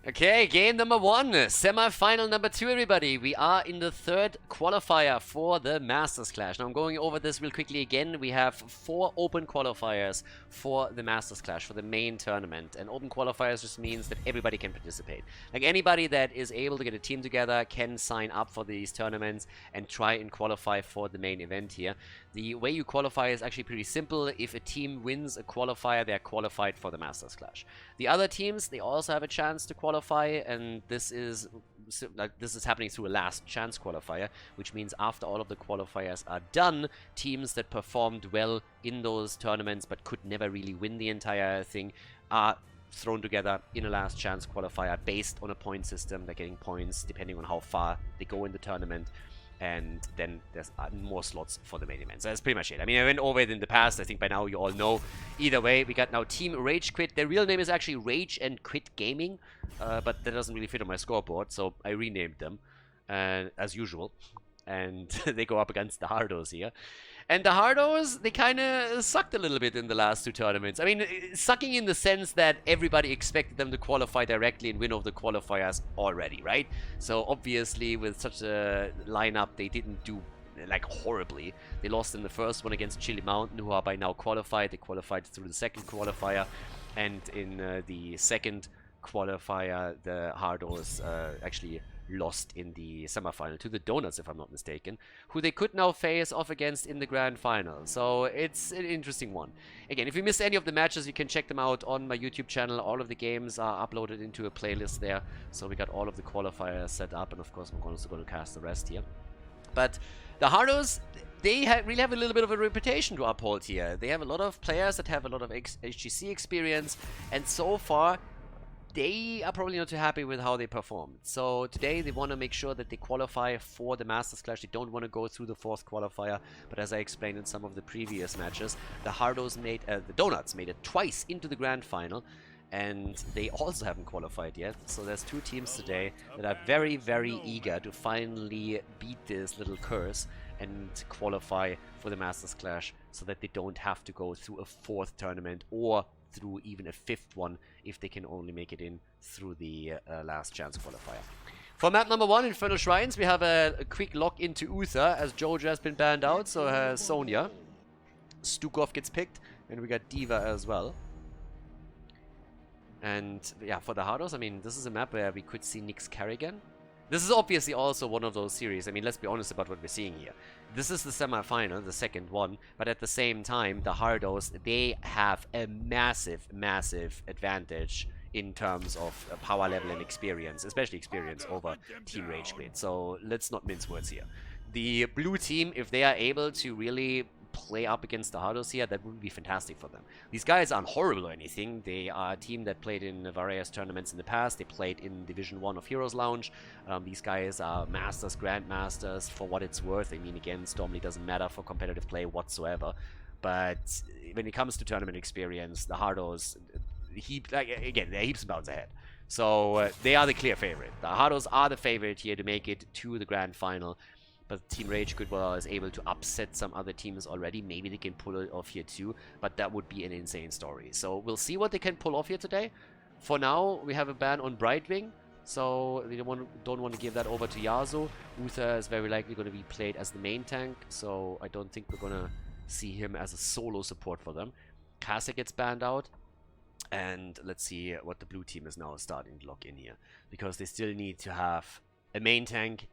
Okay, game number 1, semi-final number 2, everybody. We are in the third qualifier for the Masters Clash. Now, I'm going over this real quickly again. We have 4 open qualifiers for the Masters Clash, for the main tournament. And open qualifiers just means that everybody can participate. Like, anybody that is able to get a team together can sign up for these tournaments and try and qualify for the main event here. The way you qualify is actually pretty simple. If a team wins a qualifier, they're qualified for the Masters Clash. The other teams, they also have a chance to qualify, and this is happening through a last chance qualifier, which means after all of the qualifiers are done, teams that performed well in those tournaments but could never really win the entire thing are thrown together in a last chance qualifier based on a point system. They're getting points depending on how far they go in the tournament. And then there's more slots for the main event. So that's pretty much it. I mean, I went over it in the past. I think by now you all know. Either way, we got now Team Rage Quit. Their real name is actually Rage and Quit Gaming. But that doesn't really fit on my scoreboard. So I renamed them as usual. And they go up against the Hardos here. And the Hardos, they kind of sucked a little bit in the last 2 tournaments. I mean, sucking in the sense that everybody expected them to qualify directly and win over the qualifiers already, right? So obviously, with such a lineup, they didn't do like horribly. They lost in the first one against Chili Mountain, who are by now qualified. They qualified through the second qualifier. And in the second qualifier, the Hardos actually lost in the semifinal to the Donuts, if I'm not mistaken, who they could now face off against in the grand final. So it's an interesting one. Again, if you missed any of the matches, you can check them out on my YouTube channel. All of the games are uploaded into a playlist there. So we got all of the qualifiers set up, and of course I'm also going to cast the rest here. But the Hardos, they really have a little bit of a reputation to uphold here. They have a lot of players that have a lot of HGC experience, and so far they are probably not too happy with how they performed. So today they want to make sure that they qualify for the Masters Clash. They don't want to go through the 4th qualifier. But as I explained in some of the previous matches, the Hardos the Donuts made it twice into the grand final. And they also haven't qualified yet. So there's 2 teams today that are very, very eager to finally beat this little curse and qualify for the Masters Clash so that they don't have to go through a 4th tournament or through even a 5th one if they can only make it in through the last chance qualifier. For map number 1, Infernal Shrines, we have a quick lock into Uther as Jojo has been banned out, so has Sonya. Stukov gets picked, and we got Diva as well. And yeah, for the Hardos, I mean, this is a map where we could see Nyx Carrigan. This is obviously also one of those series. I mean, let's be honest about what we're seeing here. This is the semi-final, the second one, but at the same time, the Hardos, they have a massive, massive advantage in terms of power level and experience, especially experience over Team Rage Quit. So let's not mince words here. The blue team, if they are able to really play up against the Hardos here, that would be fantastic for them. These guys aren't horrible or anything. They are a team that played in various tournaments in the past. They played in Division 1 of Heroes Lounge. These guys are masters, grandmasters, for what it's worth. I mean, again, Stormly doesn't matter for competitive play whatsoever. But when it comes to tournament experience, the Hardos, again, they're heaps and bounds ahead. So they are the clear favorite. The Hardos are the favorite here to make it to the grand final. But Team Rage Quit was able to upset some other teams already. Maybe they can pull it off here too, but that would be an insane story. So we'll see what they can pull off here today. For now, we have a ban on Brightwing, so they don't want to give that over to Yasuo. Uther is very likely going to be played as the main tank, so I don't think we're going to see him as a solo support for them. Kasa gets banned out. And let's see what the blue team is now starting to lock in here, because they still need to have a main tank,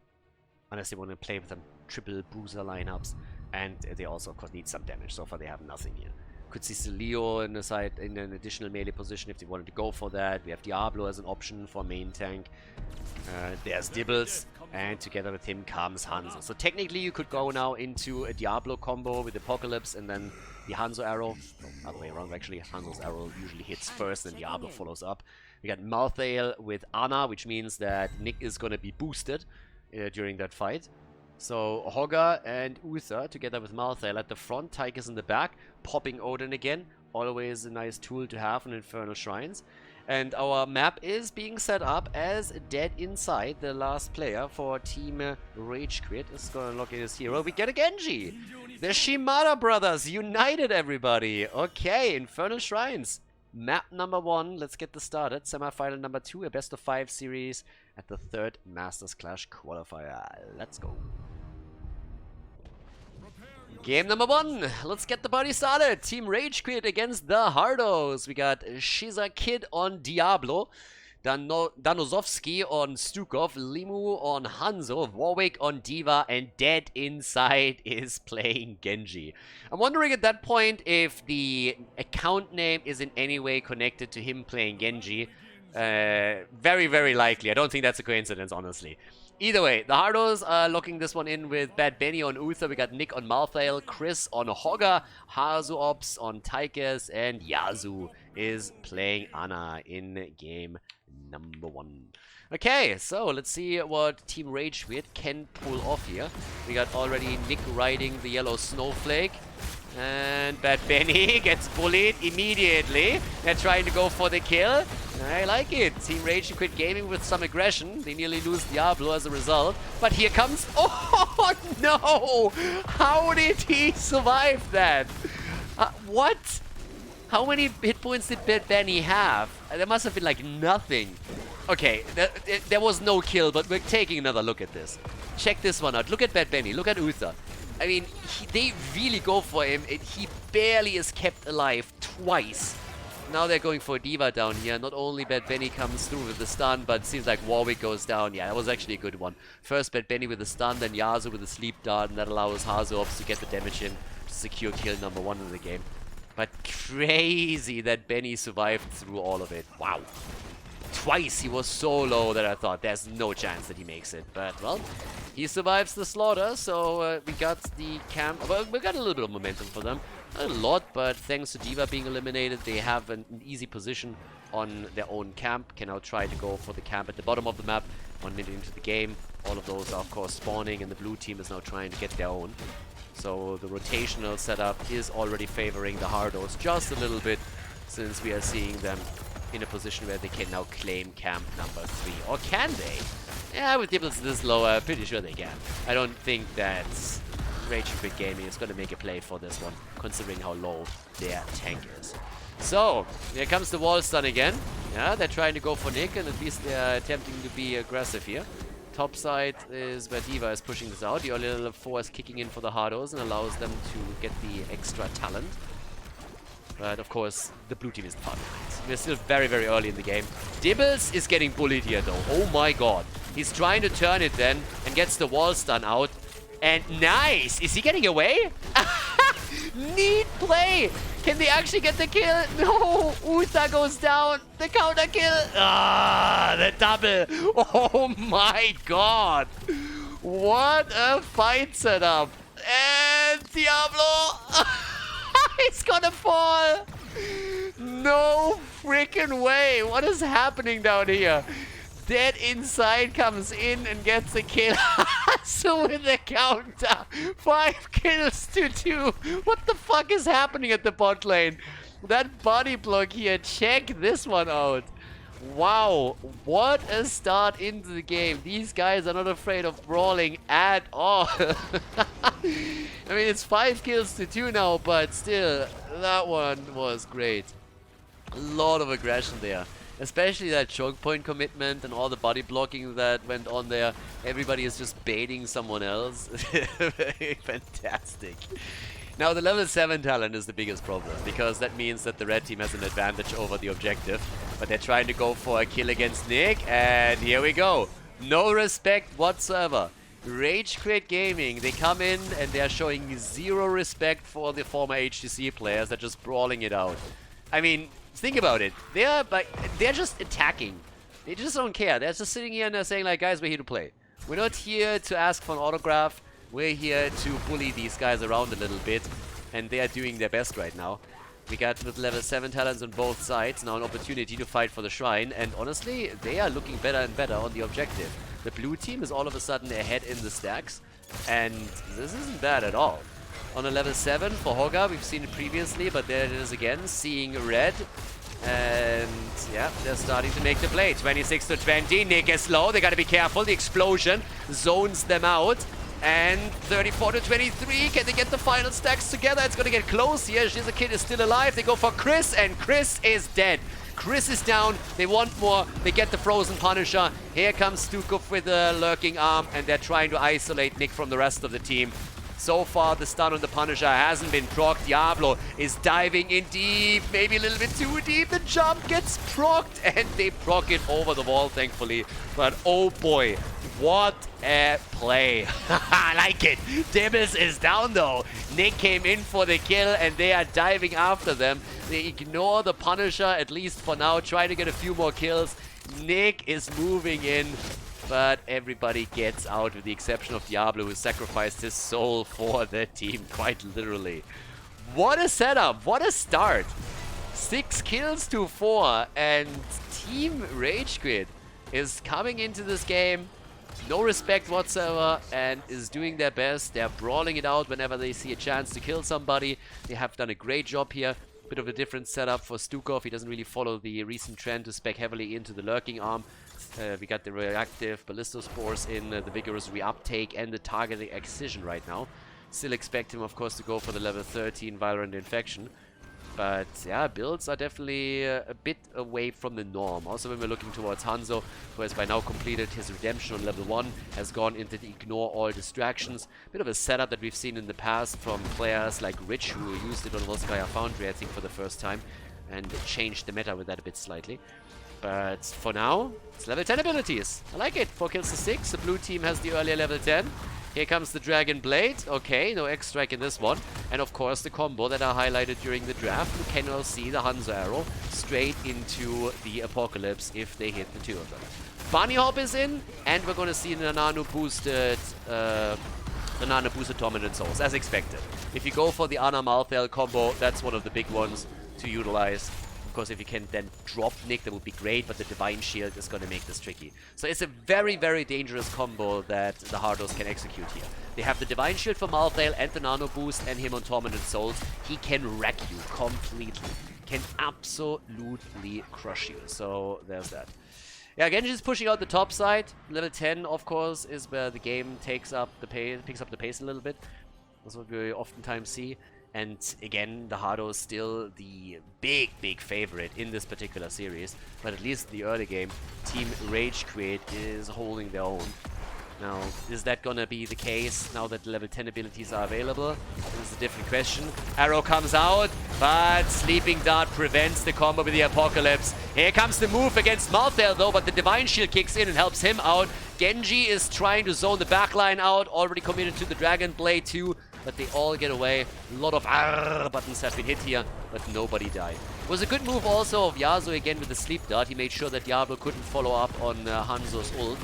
unless they want to play with them triple bruiser lineups, and they also of course need some damage. So far they have nothing here. Could see Leo in the side in an additional melee position if they wanted to go for that. We have Diablo as an option for main tank. There's Dibbles, and together with him comes Hanzo. So technically you could go now into a Diablo combo with Apocalypse and then the Hanzo arrow. Oh, other way around actually. Hanzo's arrow usually hits first and Diablo follows up. We got Malthael with Ana, which means that Nick is going to be boosted during that fight. So Hogger and Uther together with Malthael at the front, Tychus in the back, popping Odin again. Always a nice tool to have on Infernal Shrines. And our map is being set up as Dead Inside. The last player for Team Rage Quit is going to lock in his hero. We get a Genji! The Shimada brothers united, everybody! Okay, Infernal Shrines. Map number 1, let's get this started. Semifinal number 2, a best of 5 series at the 3rd Masters Clash qualifier. Let's go. Game number 1, let's get the party started. Team Rage Quit against the Hardos. We got Shiza Kid on Diablo, Danozovsky on Stukov, Limu on Hanzo, Warwick on Diva, and Dead Inside is playing Genji. I'm wondering at that point if the account name is in any way connected to him playing Genji. Very, very likely. I don't think that's a coincidence, honestly. Either way, the Hardos are locking this one in with Bad Benny on Uther. We got Nick on Malthael, Chris on Hogga, Hazu Ops on Taikes, and Yazu is playing Ana in game number 1. Okay, so let's see what Team Rage Quit can pull off here. We got already Nick riding the yellow snowflake. And Bad Benny gets bullied immediately. They're trying to go for the kill. I like it. Team Rage Quit gaming with some aggression. They nearly lose Diablo as a result. But here comes... Oh, no! How did he survive that? What? How many hit points did Bad Benny have? There must have been like nothing. Okay, there was no kill, but we're taking another look at this. Check this one out. Look at Bad Benny. Look at Uther. I mean, they really go for him, and he barely is kept alive twice. Now they're going for Diva down here. Not only Bad Benny comes through with the stun, but it seems like Warwick goes down. Yeah, that was actually a good one. First Bad Benny with the stun, then Yasuo with the sleep dart, and that allows Hazops to get the damage in to secure kill number 1 in the game. But crazy that Benny survived through all of it. Wow. Twice he was so low that I thought there's no chance that he makes it. But, well, he survives the slaughter, so we got the camp. Well, we got a little bit of momentum for them. Not a lot, but thanks to Diva being eliminated, they have an easy position on their own camp. Can now try to go for the camp at the bottom of the map. 1 minute into the game. All of those are, of course, spawning, and the blue team is now trying to get their own. So the rotational setup is already favoring the Hardos just a little bit, since we are seeing them in a position where they can now claim camp number 3. Or can they? Yeah, with Dibbles this low, I'm pretty sure they can. I don't think that Rage Quit Gaming is going to make a play for this one, considering how low their tank is. So, here comes the wall stun again. Yeah, they're trying to go for Nick, and at least they're attempting to be aggressive here. Top side is where Diva is pushing this out. The early level 4 is kicking in for the Hardos and allows them to get the extra talent. But of course, the blue team isn't far behind. We're still very, very early in the game. Dibbles is getting bullied here though. Oh my god. He's trying to turn it then and gets the wall stun out. And nice! Is he getting away? Neat play! Can they actually get the kill? No! Uther goes down. The counter kill. Ah, the double. Oh my god. What a fight setup. And Diablo. He's gonna fall. No freaking way. What is happening down here? Dead Inside comes in and gets a kill. So with the counter, 5 kills to 2. What the fuck is happening at the bot lane? That body block here, check this one out. Wow, what a start into the game. These guys are not afraid of brawling at all. I mean, it's 5 kills to 2 now, but still, that one was great. A lot of aggression there. Especially that choke point commitment and all the body blocking that went on there. Everybody is just baiting someone else. Fantastic. Now the level 7 talent is the biggest problem, because that means that the red team has an advantage over the objective. But they're trying to go for a kill against Nick, and here we go. No respect whatsoever. Rage Quit Gaming, they come in and they're showing 0 respect for the former HTC players. They're just brawling it out. I mean, think about it. They're just attacking. They just don't care. They're just sitting here and they're saying like, guys, we're here to play. We're not here to ask for an autograph. We're here to bully these guys around a little bit. And they are doing their best right now. We got with level 7 talents on both sides. Now an opportunity to fight for the shrine. And honestly, they are looking better and better on the objective. The blue team is all of a sudden ahead in the stacks. And this isn't bad at all. On a level 7 for Hogga, we've seen it previously, but there it is again, seeing red. And yeah, they're starting to make the play. 26 to 20, Nick is low, they gotta be careful. The explosion zones them out. And 34 to 23. Can they get the final stacks together? It's gonna get close here. Shizakid is still alive. They go for Chris, and Chris is dead. Chris is down. They want more. They get the Frozen Punisher. Here comes Stukov with a lurking arm, and they're trying to isolate Nick from the rest of the team. So far, the stun on the Punisher hasn't been procced. Diablo is diving in deep, maybe a little bit too deep. The jump gets procced, and they proc it over the wall, thankfully. But oh boy, what a play. I like it. Dibbles is down though. Nick came in for the kill, and they are diving after them. They ignore the Punisher, at least for now, trying to get a few more kills. Nick is moving in. But everybody gets out with the exception of Diablo, who sacrificed his soul for the team, quite literally. What a setup, what a start. 6 kills to 4, and Team Rage Quit is coming into this game, no respect whatsoever, and is doing their best. They're brawling it out whenever they see a chance to kill somebody. They have done a great job here. Bit of a different setup for Stukov. He doesn't really follow the recent trend to spec heavily into the lurking arm. We got the reactive Ballistospores in, the vigorous reuptake, and the targeting excision right now. Still expect him, of course, to go for the level 13 Violent Infection. But yeah, builds are definitely a bit away from the norm. Also, when we're looking towards Hanzo, who has by now completed his redemption on level 1, has gone into the ignore all distractions. Bit of a setup that we've seen in the past from players like Rich, who used it on Volskaya Foundry, I think, for the first time, and changed the meta with that a bit slightly. But for now, it's level 10 abilities. I like it. 4 kills to 6. The blue team has the earlier level 10. Here comes the Dragon Blade. Okay, no X-Strike in this one. And of course the combo that I highlighted during the draft. You can now see the Hanzo arrow straight into the Apocalypse if they hit the 2 of them. Bunny Hop is in, and we're going to see the nano boosted Dominant Souls, as expected. If you go for the Ana Malthel combo, that's one of the big ones to utilize. Of course, if you can then drop Nick, that would be great, but the Divine Shield is going to make this tricky. So it's a very, very dangerous combo that the Hardos can execute here. They have the Divine Shield for Malthale and the Nano Boost and him on Tormented Souls. He can wreck you completely. Can absolutely crush you. So there's that. Yeah, Genji's pushing out the top side. Level 10, of course, is where the game picks up the pace a little bit. That's what we oftentimes see. And again, the Hardos still the big, big favorite in this particular series. But at least in the early game, Team Rage Quit is holding their own. Now, is that gonna be the case now that the level 10 abilities are available? This is a different question. Arrow comes out, but Sleeping Dart prevents the combo with the Apocalypse. Here comes the move against Malthel though, but the Divine Shield kicks in and helps him out. Genji is trying to zone the backline out, already committed to the Dragon Blade too. But they all get away. A lot of buttons have been hit here, but nobody died. It was a good move also of Yasuo again with the Sleep Dart. He made sure that Diablo couldn't follow up on Hanzo's ult.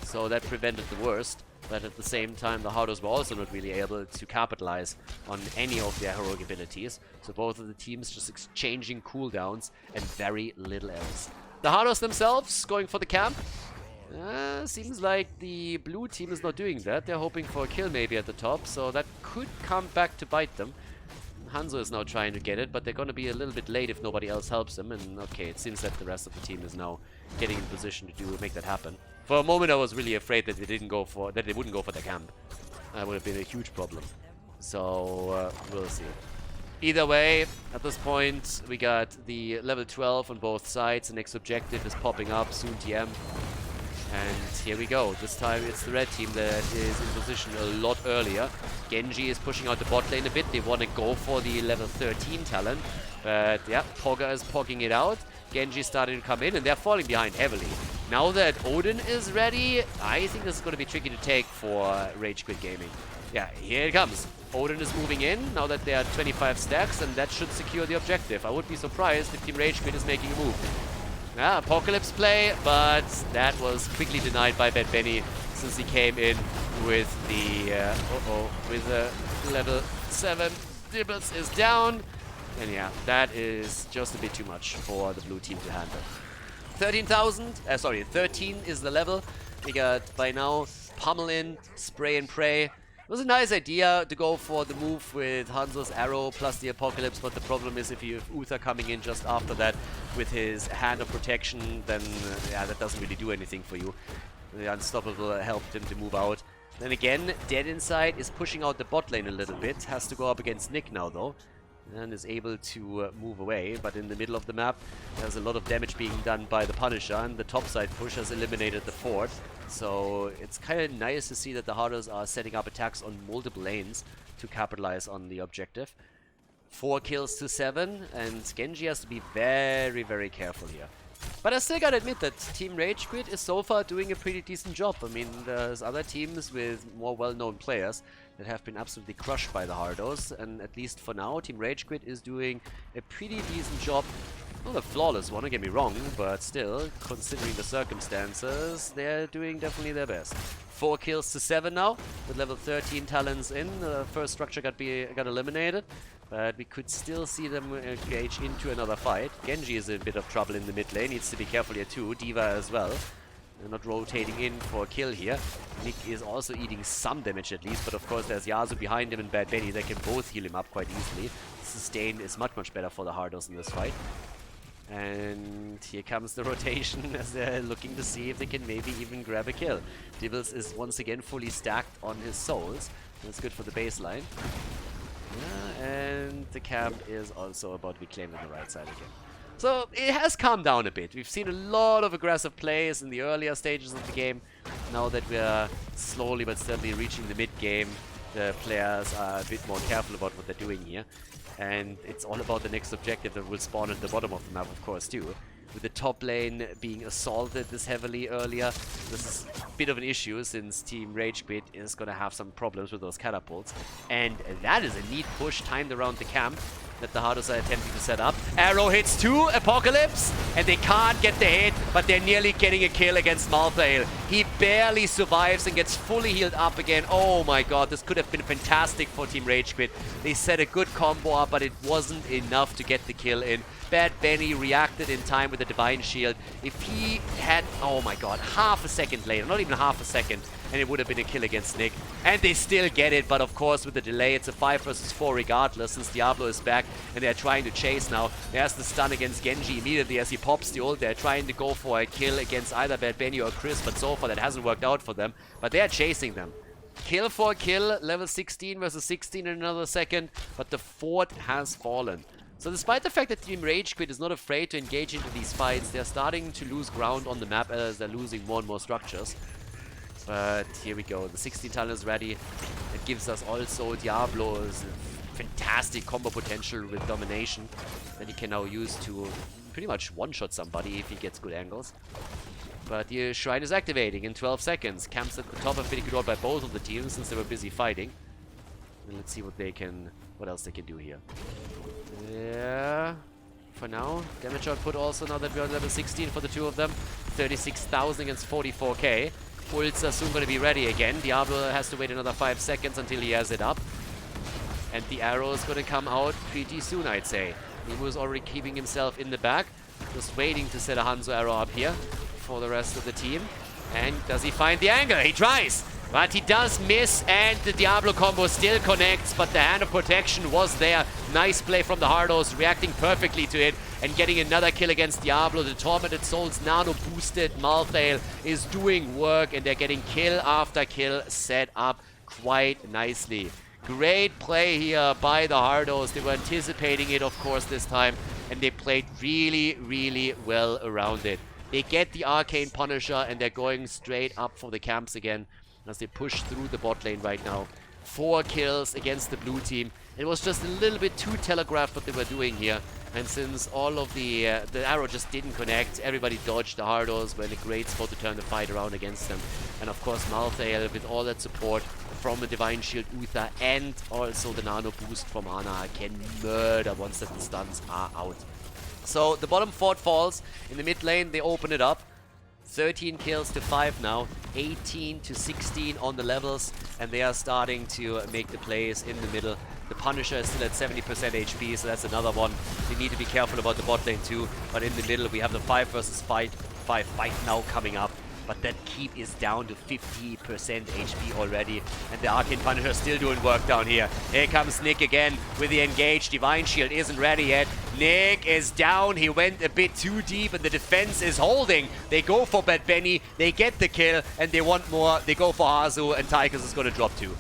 So that prevented the worst. But at the same time, the Hardos were also not really able to capitalize on any of their heroic abilities. So both of the teams just exchanging cooldowns and very little else. The Hardos themselves going for the camp. Seems like the blue team is not doing that. They're hoping for a kill maybe at the top, so that could come back to bite them. Hanzo is now trying to get it, but they're going to be a little bit late if nobody else helps them. And okay, it seems that the rest of the team is now getting in position to make that happen. For a moment, I was really afraid that they wouldn't go for the camp. That would have been a huge problem. So we'll see. Either way, at this point, we got the level 12 on both sides. The next objective is popping up soon. TM. And here we go. This time it's the red team that is in position a lot earlier. Genji is pushing out the bot lane a bit. They want to go for the level 13 talent. But yeah, Pogga is pogging it out. Genji is starting to come in, and they're falling behind heavily. Now that Odin is ready, I think this is going to be tricky to take for Rage Quit Gaming. Yeah, here it comes. Odin is moving in, now that they are 25 stacks, and that should secure the objective. I would be surprised if Team Rage Quit is making a move. Yeah, Apocalypse play, but that was quickly denied by Bad Benny since he came in with the level 7. Dibbles is down, and yeah, that is just a bit too much for the blue team to handle. 13 is the level. We got by now Pummel in, Spray and Pray. It was a nice idea to go for the move with Hanzo's arrow plus the Apocalypse, but the problem is if you have Uther coming in just after that with his Hand of Protection, then yeah, that doesn't really do anything for you. The Unstoppable helped him to move out. Then again, Dead Inside is pushing out the bot lane a little bit. Has to go up against Nick now though. And is able to move away. But in the middle of the map, there's a lot of damage being done by the Punisher. And the topside push has eliminated the fort. So it's kind of nice to see that the Hardos are setting up attacks on multiple lanes to capitalize on the objective. 4 kills to 7. And Genji has to be very, very careful here. But I still gotta admit that Team Rage Quit is so far doing a pretty decent job. I mean, there's other teams with more well-known players that have been absolutely crushed by the Hardos, and at least for now, Team Rage Quit is doing a pretty decent job. Not a flawless one, don't get me wrong, but still, considering the circumstances, they're doing definitely their best. 4 kills to 7 now, with level 13 talents in. The first structure got eliminated. But we could still see them engage into another fight. Genji is in a bit of trouble in the mid lane. Needs to be careful here too. D.Va as well. They're not rotating in for a kill here. Nick is also eating some damage at least. But of course there's Yasuo behind him and Bad Benny. They can both heal him up quite easily. Sustain is much, much better for the Hardos in this fight. And here comes the rotation as they're looking to see if they can maybe even grab a kill. Dibbles is once again fully stacked on his souls. That's good for the baseline. Yeah, and the camp is also about to be claimed on the right side again. So it has calmed down a bit. We've seen a lot of aggressive plays in the earlier stages of the game. Now that we're slowly but steadily reaching the mid-game, the players are a bit more careful about what they're doing here. And it's all about the next objective that will spawn at the bottom of the map, of course, too. With the top lane being assaulted this heavily earlier, this is a bit of an issue since Team Rage Quit is going to have some problems with those catapults. And that is a neat push timed around the camp that the Hardos are attempting to set up. Arrow hits 2, Apocalypse, and they can't get the hit, but they're nearly getting a kill against Malthael. He barely survives and gets fully healed up again. Oh my god, this could have been fantastic for Team Rage Quit. They set a good combo up, but it wasn't enough to get the kill in. Bad Benny reacted in time with the Divine Shield. If he had, oh my god, half a second later, not even half a second, and it would have been a kill against Nick. And they still get it, but of course with the delay, it's a 5 versus 4 regardless, since Diablo is back and they're trying to chase now. There's the stun against Genji immediately as he pops the ult. They're trying to go for a kill against either Bad Benny or Chris, but so far that hasn't worked out for them. But they're chasing them. Kill for kill, level 16 versus 16 in another second, but the fort has fallen. So despite the fact that Team Rage Quit is not afraid to engage into these fights, they're starting to lose ground on the map as they're losing more and more structures. But here we go, the 16 talent is ready. It gives us also Diablo's fantastic combo potential with domination that he can now use to pretty much one-shot somebody if he gets good angles. But the Shrine is activating in 12 seconds. Camps at the top have been ignored by both of the teams since they were busy fighting. And let's see what else they can do here. Yeah, for now, damage output also now that we're on level 16 for the two of them. 36,000 against 44k. Ults are soon going to be ready again. Diablo has to wait another 5 seconds until he has it up. And the arrow is going to come out pretty soon, I'd say. Nemo is already keeping himself in the back. Just waiting to set a Hanzo arrow up here for the rest of the team. And does he find the angle? He tries! But he does miss, and the Diablo combo still connects, but the Hand of Protection was there. Nice play from the Hardos, reacting perfectly to it, and getting another kill against Diablo. The Tormented Souls nano-boosted Malthael is doing work, and they're getting kill after kill set up quite nicely. Great play here by the Hardos. They were anticipating it, of course, this time, and they played really, really well around it. They get the Arcane Punisher, and they're going straight up for the camps again as they push through the bot lane right now. 4 kills against the blue team. It was just a little bit too telegraphed what they were doing here. And since all of the arrow just didn't connect, everybody dodged the Hardos. Were in a great spot to turn the fight around against them. And of course Malthael, with all that support from the Divine Shield Uther and also the nano boost from Ana, can murder once that the stuns are out. So the bottom fort falls. In the mid lane they open it up. 13 kills to 5 now, 18 to 16 on the levels, and they are starting to make the plays in the middle. The Punisher is still at 70% HP, so that's another one. They need to be careful about the bot lane too, but in the middle we have the 5 versus 5 fight now coming up. but that keep is down to 50% HP already, and the Arcane Punisher is still doing work down here. Here comes Nick again with the engage. Divine Shield isn't ready yet. Nick is down. He went a bit too deep, and the defense is holding. They go for Bad Benny. They get the kill, and they want more. They go for Hazu, and Tychus is going to drop 2.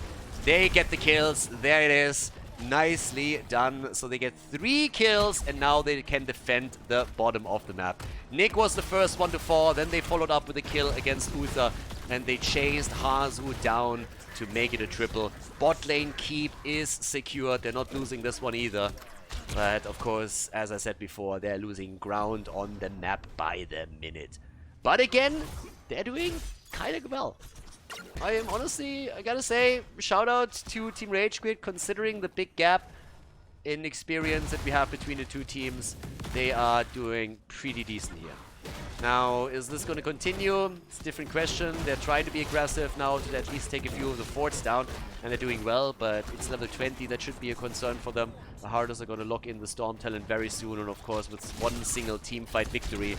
They get the kills. There it is. Nicely done. So they get 3 kills, and now they can defend the bottom of the map. Nick was the first one to fall, then they followed up with a kill against Uther, and they chased Hazu down to make it a triple. Bot lane keep is secured. They're not losing this one either. But of course, as I said before, they're losing ground on the map by the minute. But again, they're doing kind of well. I am honestly, I gotta say, shout out to Team Rage Quit, considering the big gap in experience that we have between the two teams. They are doing pretty decent here. Now, is this going to continue? It's a different question. They're trying to be aggressive now to at least take a few of the forts down, and they're doing well, but it's level 20. That should be a concern for them. The Hardos are going to lock in the Storm Talent very soon, and of course, with one single team fight victory,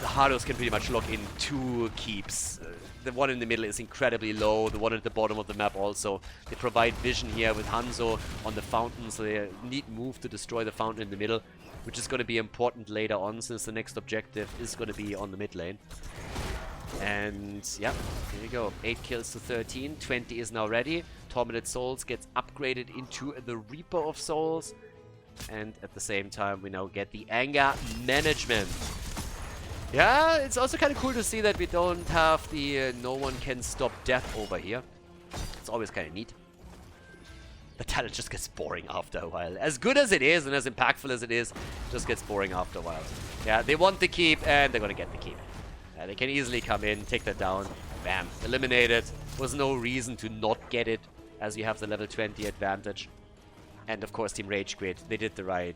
the Hardos can pretty much lock in 2 keeps. The one in the middle is incredibly low, the one at the bottom of the map also. They provide vision here with Hanzo on the fountain, so they need move to destroy the fountain in the middle, which is going to be important later on, since the next objective is going to be on the mid lane. And yeah, here we go. 8 kills to 13. 20 is now ready. Tormented Souls gets upgraded into the Reaper of Souls. And at the same time, we now get the Anger Management. Yeah, it's also kind of cool to see that we don't have the no one can stop death over here. It's always kind of neat. The talent just gets boring after a while. As good as it is and as impactful as it is, just gets boring after a while. Yeah, they want the keep and they're gonna get the keep. They can easily come in, take that down, bam, eliminated. Was no reason to not get it, as you have the level 20 advantage. And of course, Team Rage Quit, they did the right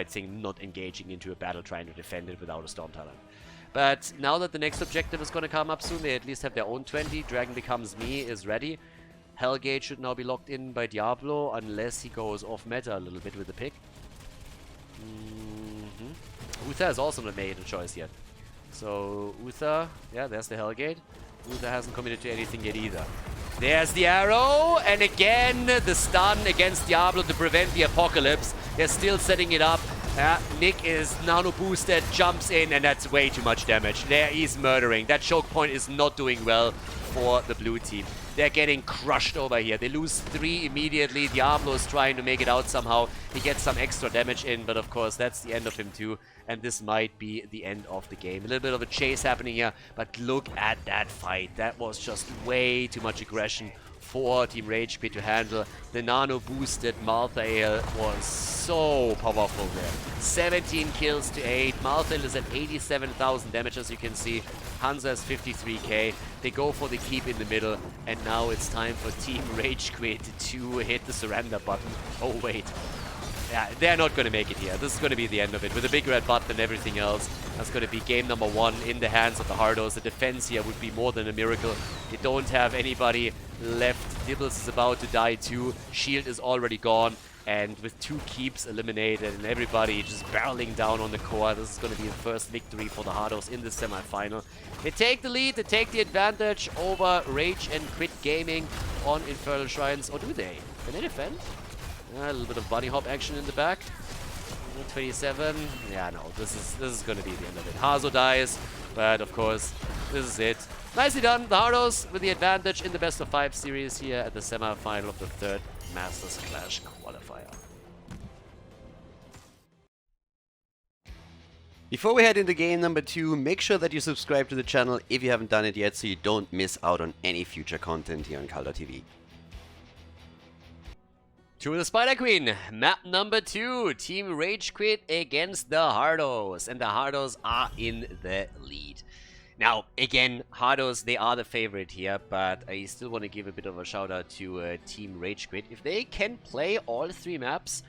thing, not engaging into a battle trying to defend it without a Storm Talent. But now that the next objective is going to come up soon, they at least have their own 20. Dragon Becomes Me is ready. Hellgate should now be locked in by Diablo, unless he goes off meta a little bit with the pick. Uther has also not made a choice yet. So Uther, yeah, there's the Hellgate. Uther hasn't committed to anything yet either. There's the arrow, and again the stun against Diablo to prevent the apocalypse. They're still setting it up. Nick is nano boosted, jumps in, and that's way too much damage. There he's murdering. That choke point is not doing well for the blue team. They're getting crushed over here. They lose 3 immediately. Diablo is trying to make it out somehow. He gets some extra damage in, but of course that's the end of him too. And this might be the end of the game. A little bit of a chase happening here, but look at that fight. That was just way too much aggression for Team Rage Quit to handle. The nano-boosted Malthael was so powerful there. 17 kills to 8. Malthael is at 87,000 damage, as you can see. Hanzo has 53k. They go for the keep in the middle, and now it's time for Team Rage Quit to hit the surrender button. Oh, wait. Yeah, they're not going to make it here. This is going to be the end of it. With a big red button and everything else, that's going to be game number 1 in the hands of the Hardos. The defense here would be more than a miracle. They don't have anybody left. Dibbles is about to die too. Shield is already gone. And with 2 keeps eliminated and everybody just barreling down on the core, this is going to be the first victory for the Hardos in the semifinal. They take the lead, they take the advantage over Rage and Quit Gaming on Infernal Shrines. Or do they? Can they defend? A little bit of bunny hop action in the back. 27. Yeah, no, this is going to be the end of it. Hazo dies, but of course, this is it. Nicely done, the Hardos with the advantage in the best of 5 series here at the semi-final of the 3rd Masters Clash qualifier. Before we head into game number 2, make sure that you subscribe to the channel if you haven't done it yet, so you don't miss out on any future content here on Khaldor TV. To the Spider Queen, map number 2, Team Rage Quit against the Hardos, and the Hardos are in the lead. Now, again, Hardos, they are the favorite here, but I still want to give a bit of a shout out to Team Rage Quit. If they can play all 3 maps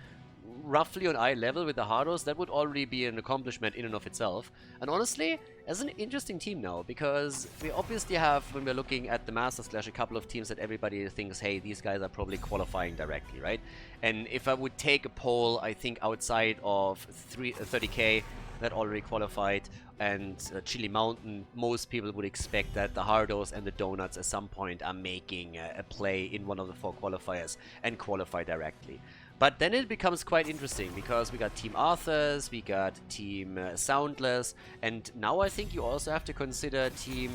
roughly on eye level with the Hardos, that would already be an accomplishment in and of itself. And honestly, as an interesting team now, because we obviously have, when we're looking at the Masters Clash, a couple of teams that everybody thinks, hey, these guys are probably qualifying directly, right? And if I would take a poll, I think outside of 30k that already qualified, and Chili Mountain, most people would expect that the Hardos and the Donuts at some point are making a play in one of the 4 qualifiers and qualify directly. But then it becomes quite interesting because we got Team Arthurs, we got Team Soundless, and now I think you also have to consider Team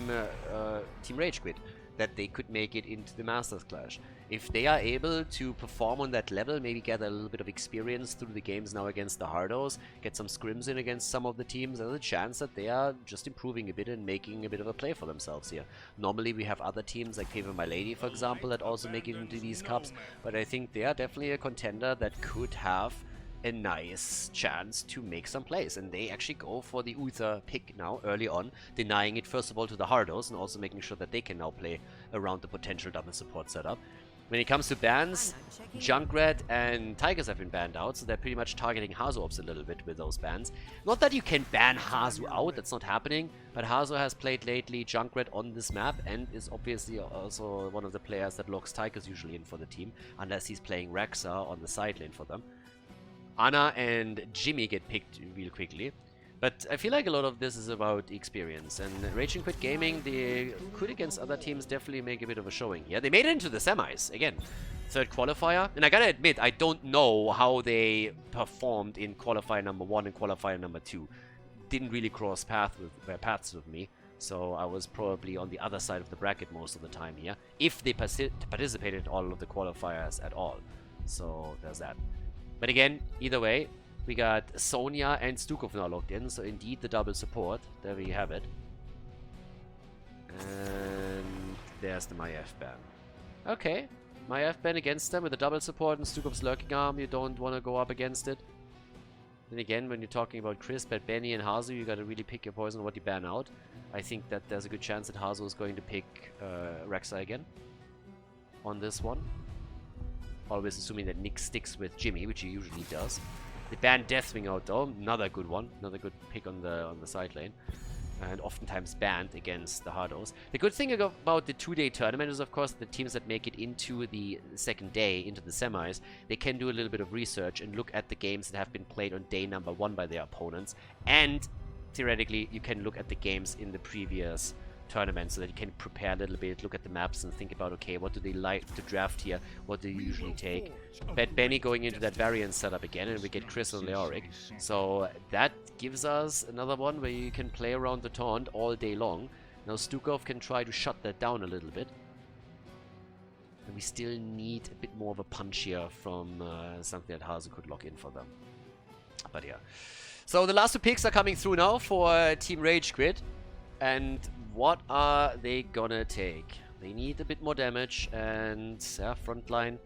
Rage Quit, that they could make it into the Masters Clash. If they are able to perform on that level, maybe get a little bit of experience through the games now against the Hardos, get some scrims in against some of the teams, there's a chance that they are just improving a bit and making a bit of a play for themselves here. Normally we have other teams like Favor My Lady, for example, that also make it into these cups, but I think they are definitely a contender that could have a nice chance to make some plays, and they actually go for the Uther pick now early on, denying it first of all to the Hardos and also making sure that they can now play around the potential double support setup. When it comes to bans, Junkrat and Tigers have been banned out, so they're pretty much targeting Hazo Ops a little bit with those bans. Not that you can ban Hazo out, that's not happening, but Hazo has played lately Junkrat on this map and is obviously also one of the players that locks Tigers usually in for the team, unless he's playing Rexa on the side lane for them. Anna and Jimmy get picked real quickly. But I feel like a lot of this is about experience, and Rage and Quit Gaming, they could against other teams definitely make a bit of a showing here. They made it into the semis, again, 3rd qualifier, and I gotta admit, I don't know how they performed in qualifier number 1 and qualifier number 2. Didn't really cross paths with me, so I was probably on the other side of the bracket most of the time here, if they participated in all of the qualifiers at all. So there's that. But again, either way, we got Sonya and Stukov now locked in, so indeed the double support. There we have it. And there's the Maiev ban. Okay, Maiev ban against them with the double support and Stukov's lurking arm. You don't want to go up against it. Then again, when you're talking about Chris, Bad Benny and Hazu, you gotta really pick your poison on what you ban out. I think that there's a good chance that Hazu is going to pick Rexa again on this one. Always assuming that Nick sticks with Jimmy, which he usually does. They banned Deathwing out though, another good one, another good pick on the side lane, and oftentimes banned against the Hardos. The good thing about the 2-day tournament is, of course, the teams that make it into the second day, into the semis, they can do a little bit of research and look at the games that have been played on day number 1 by their opponents, and theoretically you can look at the games in the previous tournament so that you can prepare a little bit, look at the maps and think about, okay, what do they like to draft here, what do they usually take. Bad Benny going into that variant setup again, and we get Chris and Leoric, so that gives us another one where you can play around the taunt all day long. Now Stukov can try to shut that down a little bit, and we still need a bit more of a punch here from something that Hazu could lock in for them. But yeah, so the last 2 picks are coming through now for Team Rage Quit. And what are they gonna take? They need a bit more damage, and yeah, frontline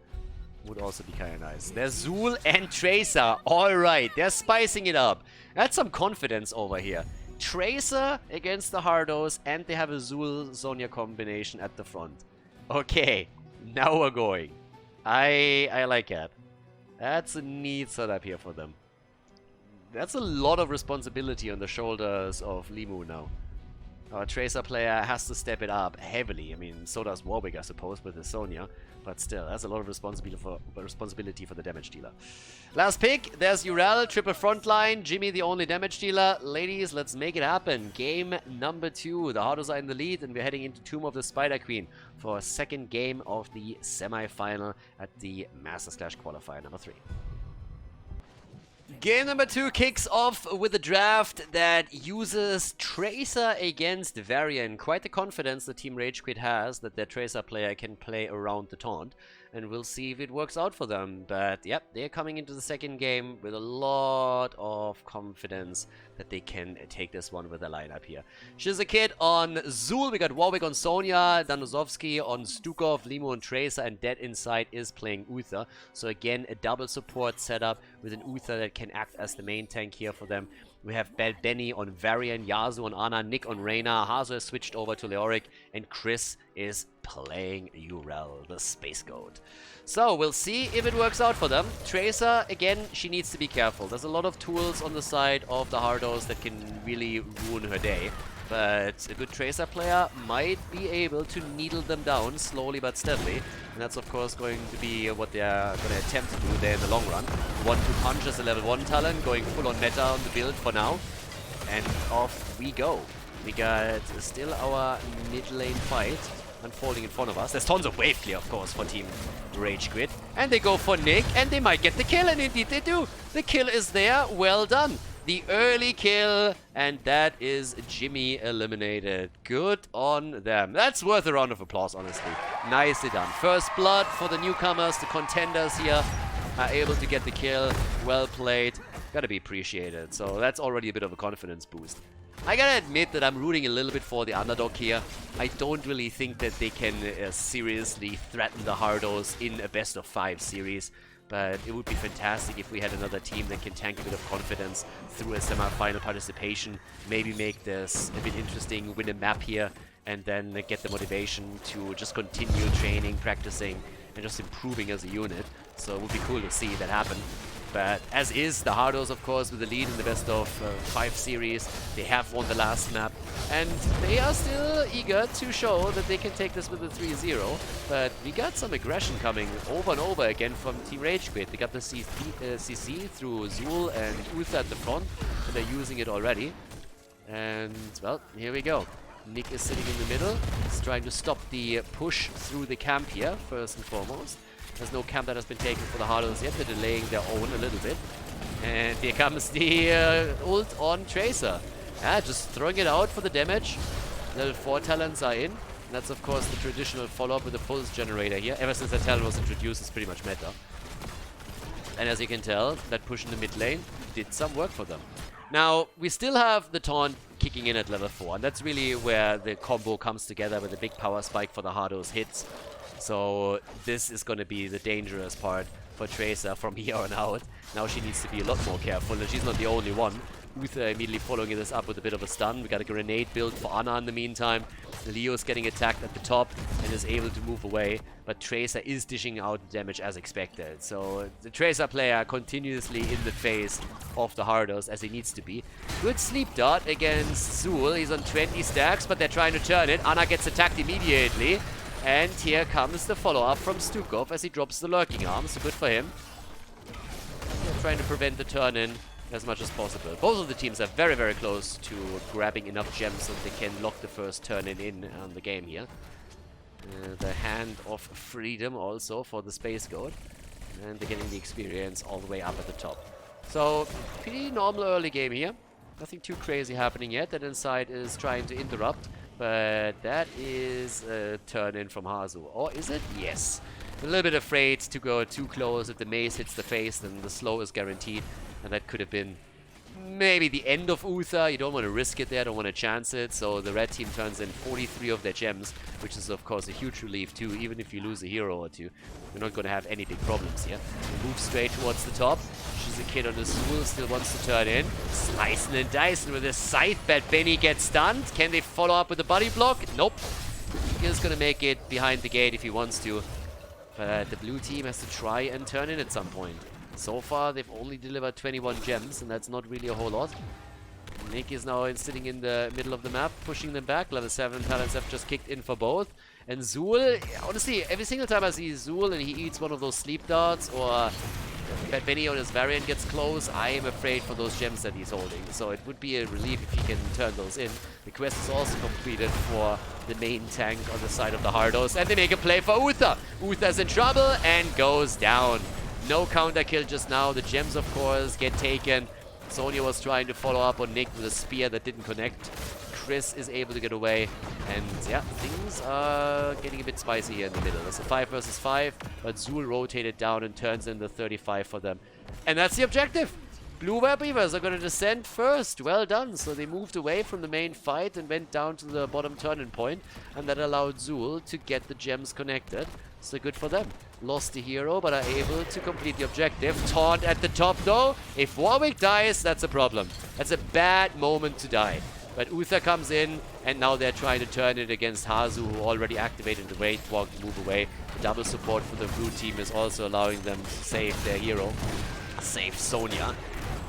would also be kind of nice. There's Zul and Tracer. Alright, they're spicing it up. That's some confidence over here. Tracer against the Hardos, and they have a Zul-Sonya combination at the front. Okay, now we're going. I like that. That's a neat setup here for them. That's a lot of responsibility on the shoulders of Limu now. Our Tracer player has to step it up heavily. I mean, so does Warwick, I suppose, with the Sonya. But still, that's a lot of responsibility for the damage dealer. Last pick, there's Urel, triple frontline. Jimmy, the only damage dealer. Ladies, let's make it happen. Game number 2. The Hardos are in the lead, and we're heading into Tomb of the Spider Queen for a second game of the semi-final at the Masters Clash Qualifier number 3. Game number 2 kicks off with a draft that uses Tracer against Varian. Quite the confidence the Team Rage Quit has that their Tracer player can play around the taunt. And we'll see if it works out for them. But yep, they're coming into the second game with a lot of confidence that they can take this one with their lineup here. Shizakid on Zul, we got Warwick on Sonya, Danozovsky on Stukov, Limo on Tracer, and Dead Inside is playing Uther. So again, a double support setup with an Uther that can act as the main tank here for them. We have Bad Benny on Varian, Yasu on Ana, Nick on Reyna, Hazo has switched over to Leoric, and Chris is playing Urel, the Space Goat. So we'll see if it works out for them. Tracer, again, she needs to be careful. There's a lot of tools on the side of the Hardos that can really ruin her day. But a good Tracer player might be able to needle them down slowly but steadily. And that's of course going to be what they're going to attempt to do there in the long run. 1-2 punch is a level 1 talent, going full on meta on the build for now. and off we go. We got still our mid lane fight unfolding in front of us. There's tons of wave clear, of course, for Team Rage Quit. And they go for Nick, and they might get the kill, and indeed they do. The kill is there. Well done. The early kill, and that is Jimmy eliminated. Good on them. That's worth a round of applause, honestly. Nicely done. First blood for the newcomers, the contenders here are able to get the kill. Well played. Gotta be appreciated. So that's already a bit of a confidence boost. I gotta admit that I'm rooting a little bit for the underdog here. I don't really think that they can seriously threaten the Hardos in a best of 5 series. But it would be fantastic if we had another team that can tank a bit of confidence through a semi-final participation. Maybe make this a bit interesting, win a map here, and then get the motivation to just continue training, practicing, and just improving as a unit. So it would be cool to see that happen. But as is, the Hardos, of course, with the lead in the best of 5 series. They have won the last map, and they are still eager to show that they can take this with a 3-0. But we got some aggression coming over and over again from Team Rage Quit. They got the CC through Zul and Uther at the front, and they're using it already. And, well, here we go. Nick is sitting in the middle. He's trying to stop the push through the camp here, first and foremost. There's no camp that has been taken for the Hardos yet. They're delaying their own a little bit. And here comes the ult on Tracer. Yeah, just throwing it out for the damage. Level 4 talents are in. And that's, of course, the traditional follow-up with the pulse generator here. Ever since that talent was introduced, it's pretty much meta. And as you can tell, that push in the mid lane did some work for them. Now, we still have the taunt kicking in at level 4. And that's really where the combo comes together, where the big power spike for the Hardos hits. So this is going to be the dangerous part for Tracer from here on out. Now she needs to be a lot more careful, and she's not the only one. Uther immediately following this up with a bit of a stun. We got a grenade build for Ana in the meantime. Leo's getting attacked at the top and is able to move away, but Tracer is dishing out damage as expected. So the Tracer player continuously in the face of the Hardos as he needs to be. Good sleep dart against Zul. He's on 20 stacks, but they're trying to turn it. Ana gets attacked immediately. And here comes the follow-up from Stukov as he drops the lurking arm, so good for him. They're trying to prevent the turn-in as much as possible. Both of the teams are very, very close to grabbing enough gems so that they can lock the first turn-in on the game here. The Hand of Freedom also for the Space Goat. And they're getting the experience all the way up at the top. So, pretty normal early game here. Nothing too crazy happening yet. That inside is trying to interrupt. But that is a turn-in from Hazu. Or is it? Yes. A little bit afraid to go too close. If the mace hits the face, then the slow is guaranteed. And that could have been maybe the end of Uther. You don't want to risk it there, don't want to chance it. So the red team turns in 43 of their gems, which is of course a huge relief too. Even if you lose a hero or two, you're not going to have any big problems here. Move straight towards the top. She's a kid on the Zul, still wants to turn in. Slicing and dicing with a scythe, but Benny gets stunned. Can they follow up with a body block? Nope. He's going to make it behind the gate if he wants to. But the blue team has to try and turn in at some point. So far, they've only delivered 21 gems, and that's not really a whole lot. Nick is now sitting in the middle of the map, pushing them back. Level 7 talents have just kicked in for both. And Zul, honestly, every single time I see Zul and he eats one of those sleep darts, or Bad Benny on his variant gets close, I am afraid for those gems that he's holding. So it would be a relief if he can turn those in. The quest is also completed for the main tank on the side of the Hardos. And they make a play for Uther. Uther's in trouble and goes down. No counter kill just now. The gems, of course, get taken. Sonya was trying to follow up on Nick with a spear that didn't connect. Chris is able to get away. And yeah, things are getting a bit spicy here in the middle. It's a 5 versus 5, but Zul rotated down and turns in the 35 for them. And that's the objective. Blue Web Weavers are going to descend first. Well done. So they moved away from the main fight and went down to the bottom turn-in point. And that allowed Zul to get the gems connected. So good for them. Lost the hero, but are able to complete the objective. Taunt at the top, though. If Warwick dies, that's a problem. That's a bad moment to die. But Uther comes in, and now they're trying to turn it against Hazu, who already activated the Wait Walk to move away. The double support for the blue team is also allowing them to save their hero. Save Sonya.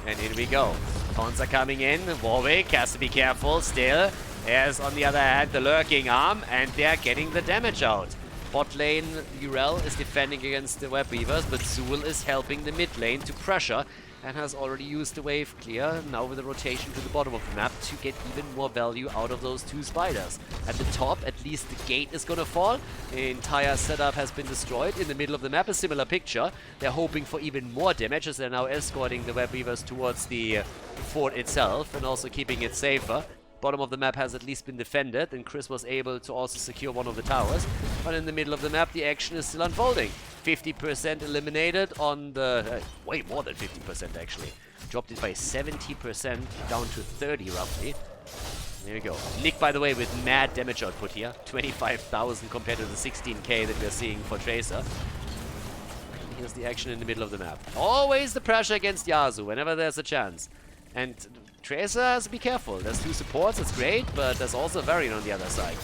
And in we go. Taunts are coming in. Warwick has to be careful still. There's, on the other hand, the lurking arm, and they're getting the damage out. Bot lane, Urel is defending against the Web Weavers, but Zul is helping the mid lane to pressure. and has already used the wave clear. Now with the rotation to the bottom of the map to get even more value out of those two spiders. At the top, at least the gate is gonna fall. The entire setup has been destroyed. In the middle of the map, a similar picture. They're hoping for even more damage as they're now escorting the web weavers towards the fort itself and also keeping it safer. Bottom of the map has at least been defended, and Chris was able to also secure one of the towers. But in the middle of the map, the action is still unfolding. 50% eliminated on the... way more than 50% actually. Dropped it by 70% down to 30 roughly. There we go. Nick, by the way, with mad damage output here. 25,000 compared to the 16k that we're seeing for Tracer. Here's the action in the middle of the map. Always the pressure against Yasuo whenever there's a chance. And Tracer has to be careful. There's two supports, that's great, but there's also a Varian on the other side.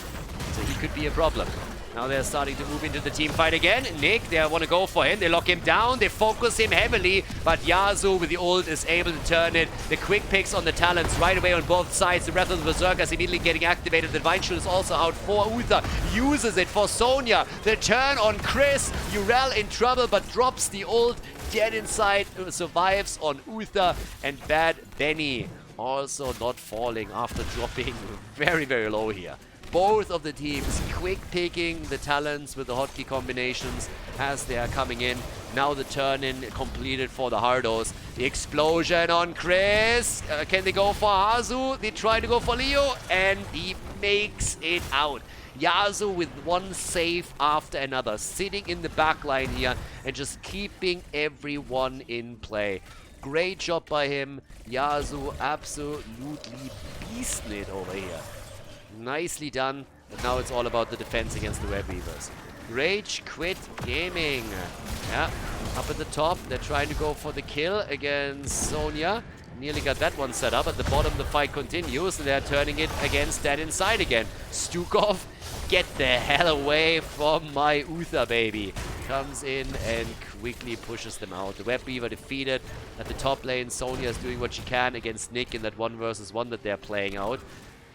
So he could be a problem. Now they're starting to move into the team fight again. Nick, they want to go for him. They lock him down. They focus him heavily. But Yasuo with the ult is able to turn it. The quick picks on the talents right away on both sides. The Wrath of the Berserker is immediately getting activated. The Divine Shield is also out for Uther. Uses it for Sonya. The turn on Chris. Urel in trouble but drops the ult. Dead inside. Survives on Uther. And Bad Benny also not falling after dropping very, very low here. Both of the teams quick picking the talents with the hotkey combinations as they are coming in. Now the turn-in completed for the Hardos. The explosion on Chris. Can they go for Hazu? They try to go for Leo, and he makes it out. Yasuo with one save after another, sitting in the back line here and just keeping everyone in play. Great job by him. Yasuo absolutely beasting it over here. Nicely done, but now it's all about the defense against the Web Weavers. Rage Quit Gaming. Yeah, up at the top, they're trying to go for the kill against Sonya. Nearly got that one set up. At the bottom, the fight continues, and they're turning it against Dead Inside again. Stukov, get the hell away from my Uther, baby. Comes in and quickly pushes them out. The Web Weaver defeated. At the top lane, Sonya is doing what she can against Nick in that 1 versus 1 that they're playing out.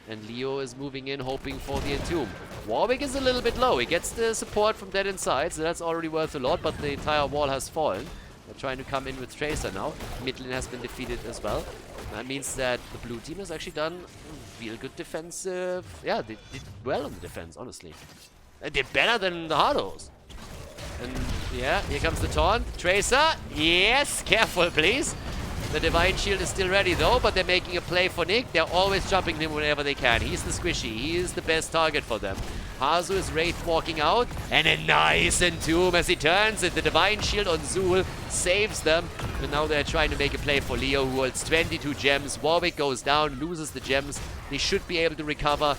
And Leo is moving in, hoping for the Entomb. Warwick is a little bit low. He gets the support from Dead Inside, so that's already worth a lot, but the entire wall has fallen. They're trying to come in with Tracer now. Midlane has been defeated as well. That means that the blue team has actually done real good defensive... Yeah, they did well on the defense, honestly. They did better than the Hardos. And yeah, here comes the taunt. Tracer, yes, careful please. The Divine Shield is still ready though, but they're making a play for Nick. They're always jumping him whenever they can. He's the squishy. He is the best target for them. Hazu is Wraith walking out, and a nice Entomb as he turns it. The Divine Shield on Zul saves them. And now they're trying to make a play for Leo, who holds 22 gems. Warwick goes down, loses the gems. They should be able to recover.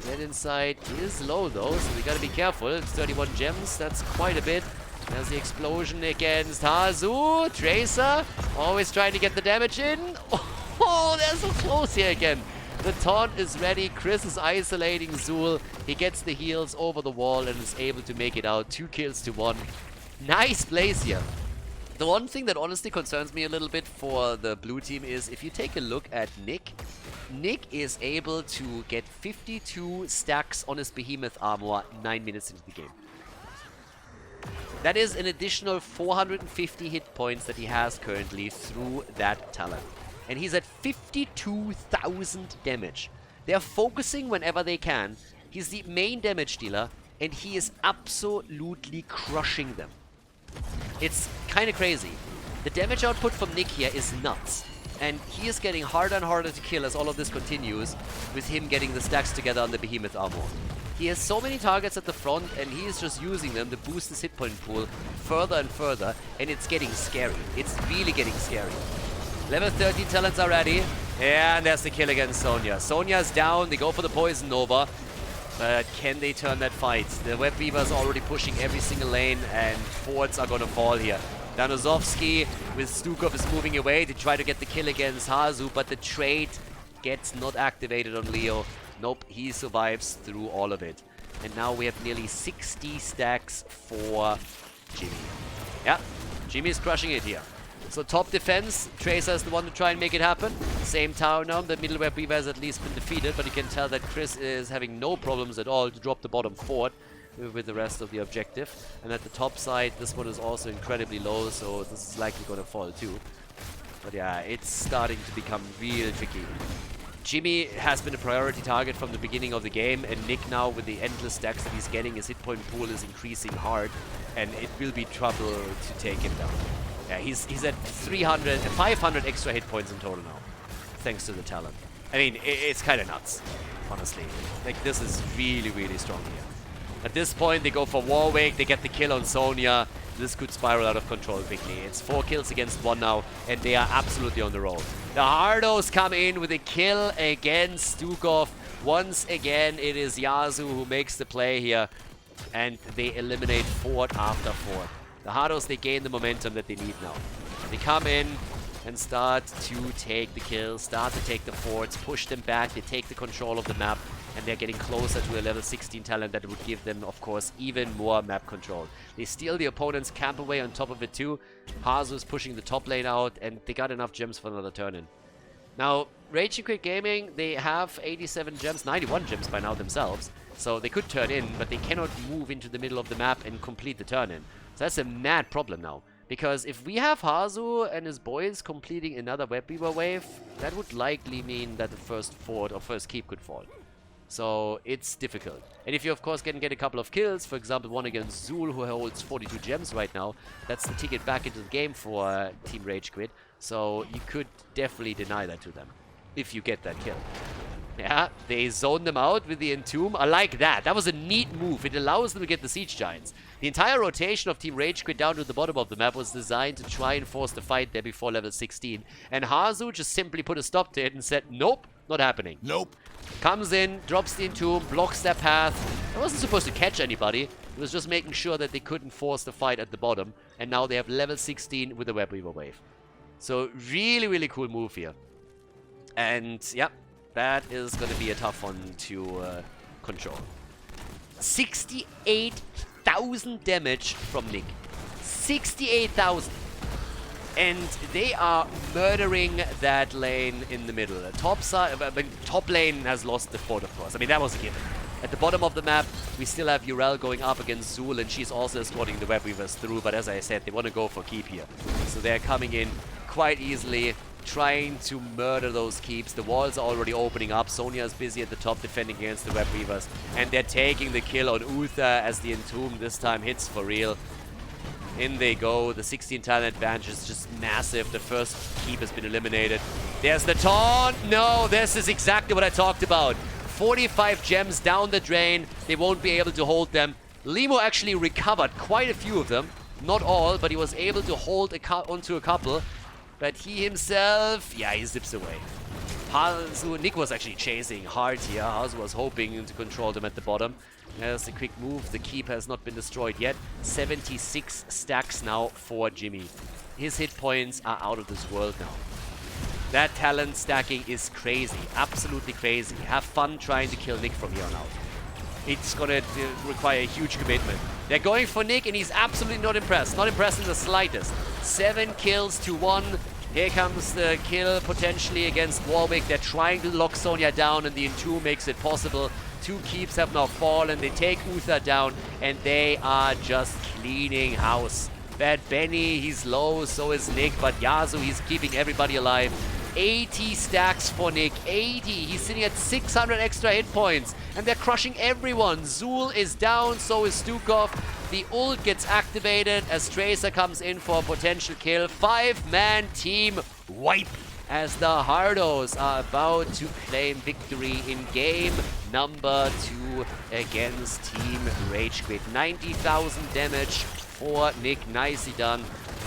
Dead Inside is low though, so we gotta be careful. It's 31 gems, that's quite a bit. There's the explosion against Hazu. Tracer, always trying to get the damage in. Oh, they're so close here again. The taunt is ready. Chris is isolating Zul. He gets the heals over the wall and is able to make it out. 2 kills to 1. Nice plays here. The one thing that honestly concerns me a little bit for the blue team is if you take a look at Nick. Nick is able to get 52 stacks on his behemoth armor 9 minutes into the game. That is an additional 450 hit points that he has currently through that talent. And he's at 52,000 damage. They are focusing whenever they can. He's the main damage dealer, and he is absolutely crushing them. It's kind of crazy. The damage output from Nick here is nuts. And he is getting harder and harder to kill as all of this continues, with him getting the stacks together on the behemoth armor. He has so many targets at the front, and he is just using them to boost his hit point pool further and further, and it's getting scary. It's really getting scary. Level 13 talents are ready. Yeah, and there's the kill against Sonya. Sonya's down, they go for the Poison Nova. But can they turn that fight? The Web Weaver's already pushing every single lane, and forts are gonna fall here. Danozovsky with Stukov is moving away to try to get the kill against Hazu, but the trade gets not activated on Leo. Nope, he survives through all of it. And now we have nearly 60 stacks for Jimmy. Yeah, Jimmy's crushing it here. So top defense, Tracer is the one to try and make it happen. Same tower now, the middle Web Weaver has at least been defeated, but you can tell that Chris is having no problems at all to drop the bottom fort with the rest of the objective. And at the top side, this one is also incredibly low, so this is likely going to fall too. But yeah, it's starting to become real tricky. Jimmy has been a priority target from the beginning of the game, and Nick now, with the endless stacks that he's getting, his hit point pool is increasing hard, and it will be trouble to take him down. Yeah, he's at 500 extra hit points in total now, thanks to the talent. I mean, it's kind of nuts, honestly. Like, this is really, really strong here. At this point, they go for Warwick, they get the kill on Sonya. This could spiral out of control quickly. It's 4 kills against 1 now, and they are absolutely on the roll. The Hardos come in with a kill against Stukov. Once again, it is Yasu who makes the play here, and they eliminate fort after fort. The Hardos, they gain the momentum that they need now. They come in and start to take the kills, start to take the forts, push them back, they take the control of the map, and they're getting closer to a level 16 talent that would give them, of course, even more map control. They steal the opponent's camp away on top of it too. Hardos pushing the top lane out, and they got enough gems for another turn-in. Now, Rage and Quit Gaming, they have 87 gems, 91 gems by now themselves, so they could turn in, but they cannot move into the middle of the map and complete the turn-in. So that's a mad problem now. Because if we have Hazu and his boys completing another Webweaver wave, that would likely mean that the first fort or first keep could fall. So it's difficult. And if you of course can get a couple of kills, for example one against Zul who holds 42 gems right now, that's the ticket back into the game for Team Rage Quit. So you could definitely deny that to them, if you get that kill. Yeah, they zone them out with the Entomb. I like that. That was a neat move. It allows them to get the Siege Giants. The entire rotation of Team Rage Quit down to the bottom of the map was designed to try and force the fight there before level 16. And Hazu just simply put a stop to it and said, nope, not happening. Nope. Comes in, drops the Entomb, blocks their path. It wasn't supposed to catch anybody. It was just making sure that they couldn't force the fight at the bottom. And now they have level 16 with the Webweaver wave. So really, really cool move here. And yeah, that is going to be a tough one to control. 68,000 damage from Nick. 68,000. And they are murdering that lane in the middle. The top lane has lost the fort, of course. I mean, that was a given. At the bottom of the map, we still have Urel going up against Zul, and she's also escorting the Webweavers through. But as I said, they want to go for keep here. So they're coming in quite easily, trying to murder those keeps. The walls are already opening up. Sonya is busy at the top defending against the Webweavers. And they're taking the kill on Uther as the Entomb this time hits for real. In they go. The 16 talent advantage is just massive. The first keep has been eliminated. There's the taunt. No, this is exactly what I talked about. 45 gems down the drain. They won't be able to hold them. Limo actually recovered quite a few of them. Not all, but he was able to hold onto a couple. But he himself, yeah, he zips away. Nick was actually chasing hard here. Hazu was hoping to control them at the bottom. There's a quick move. The keep has not been destroyed yet. 76 stacks now for Jimmy. His hit points are out of this world now. That talent stacking is crazy. Absolutely crazy. Have fun trying to kill Nick from here on out. It's gonna require a huge commitment. They're going for Nick and he's absolutely not impressed. Not impressed in the slightest. 7 kills to 1. Here comes the kill potentially against Warwick. They're trying to lock Sonya down and the Entomb makes it possible. 2 keeps have now fallen. They take Uther down and they are just cleaning house. Bad Benny, he's low, so is Nick, but Yasu, he's keeping everybody alive. 80 stacks for Nick, 80. He's sitting at 600 extra hit points and they're crushing everyone. Zul is down, so is Stukov. The ult gets activated as Tracer comes in for a potential kill. 5-man team wipe as the Hardos are about to claim victory in game number 2 against Team Rage Quit. 90,000 damage for Nick, nicely done.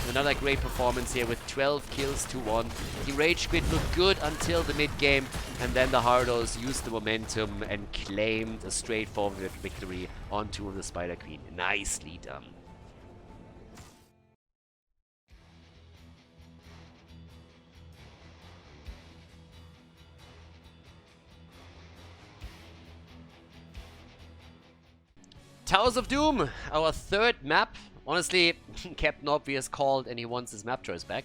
Another great performance here with 12 kills to 1. Team Rage Quit looked good until the mid-game, and then the Hardos used the momentum and claimed a straightforward victory on Tomb of the Spider Queen. Nicely done. Towers of Doom, our third map. Honestly, Captain Obvious called and he wants his map choice back.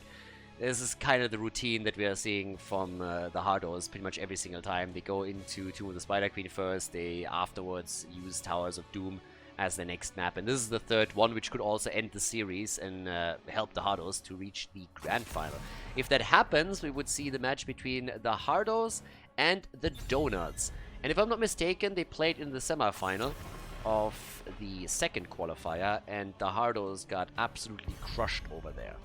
This is kind of the routine that we are seeing from the Hardos pretty much every single time. They go into Tomb of the Spider Queen first, they afterwards use Towers of Doom, as the next map. And this is the third one, which could also end the series and help the Hardos to reach the grand final. If that happens, we would see the match between the Hardos and the Donuts. And if I'm not mistaken, they played in the semifinal of the second qualifier, and the Hardos got absolutely crushed over there.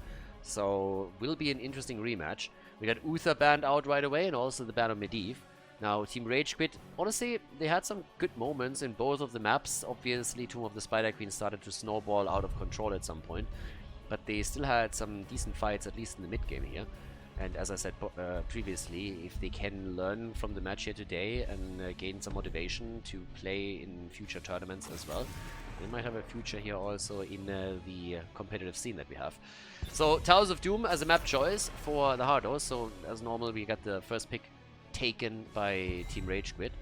So, will be an interesting rematch. We got Uther banned out right away, and also the ban of Medivh. Now, Team Rage Quit, honestly, they had some good moments in both of the maps. Obviously, Tomb of the Spider Queen started to snowball out of control at some point. But they still had some decent fights, at least in the mid-game here. And as I said previously, if they can learn from the match here today and gain some motivation to play in future tournaments as well, they might have a future here also in the competitive scene that we have. So, Towers of Doom as a map choice for the Hardos. So, as normal, we got the first pick taken by Team Rage Quit.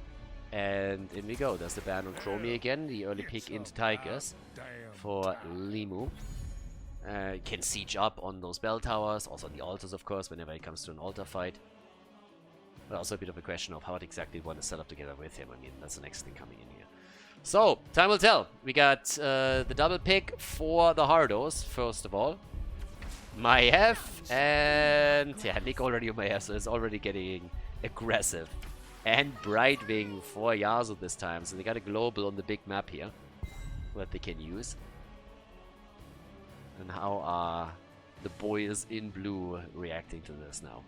And in we go. There's the ban on Chromie again. The early pick into Tigers for Limu. Can siege up on those bell towers, also on the altars, of course, whenever it comes to an altar fight. But also a bit of a question of how exactly we want to set up together with him. I mean, that's the next thing coming in here. So, time will tell. We got the double pick for the Hardos, first of all. Maiev, and yeah, Nick already on Maiev, so it's already getting aggressive. And Brightwing for Yasuo this time, so they got a global on the big map here that they can use. And how are the boys in blue reacting to this now?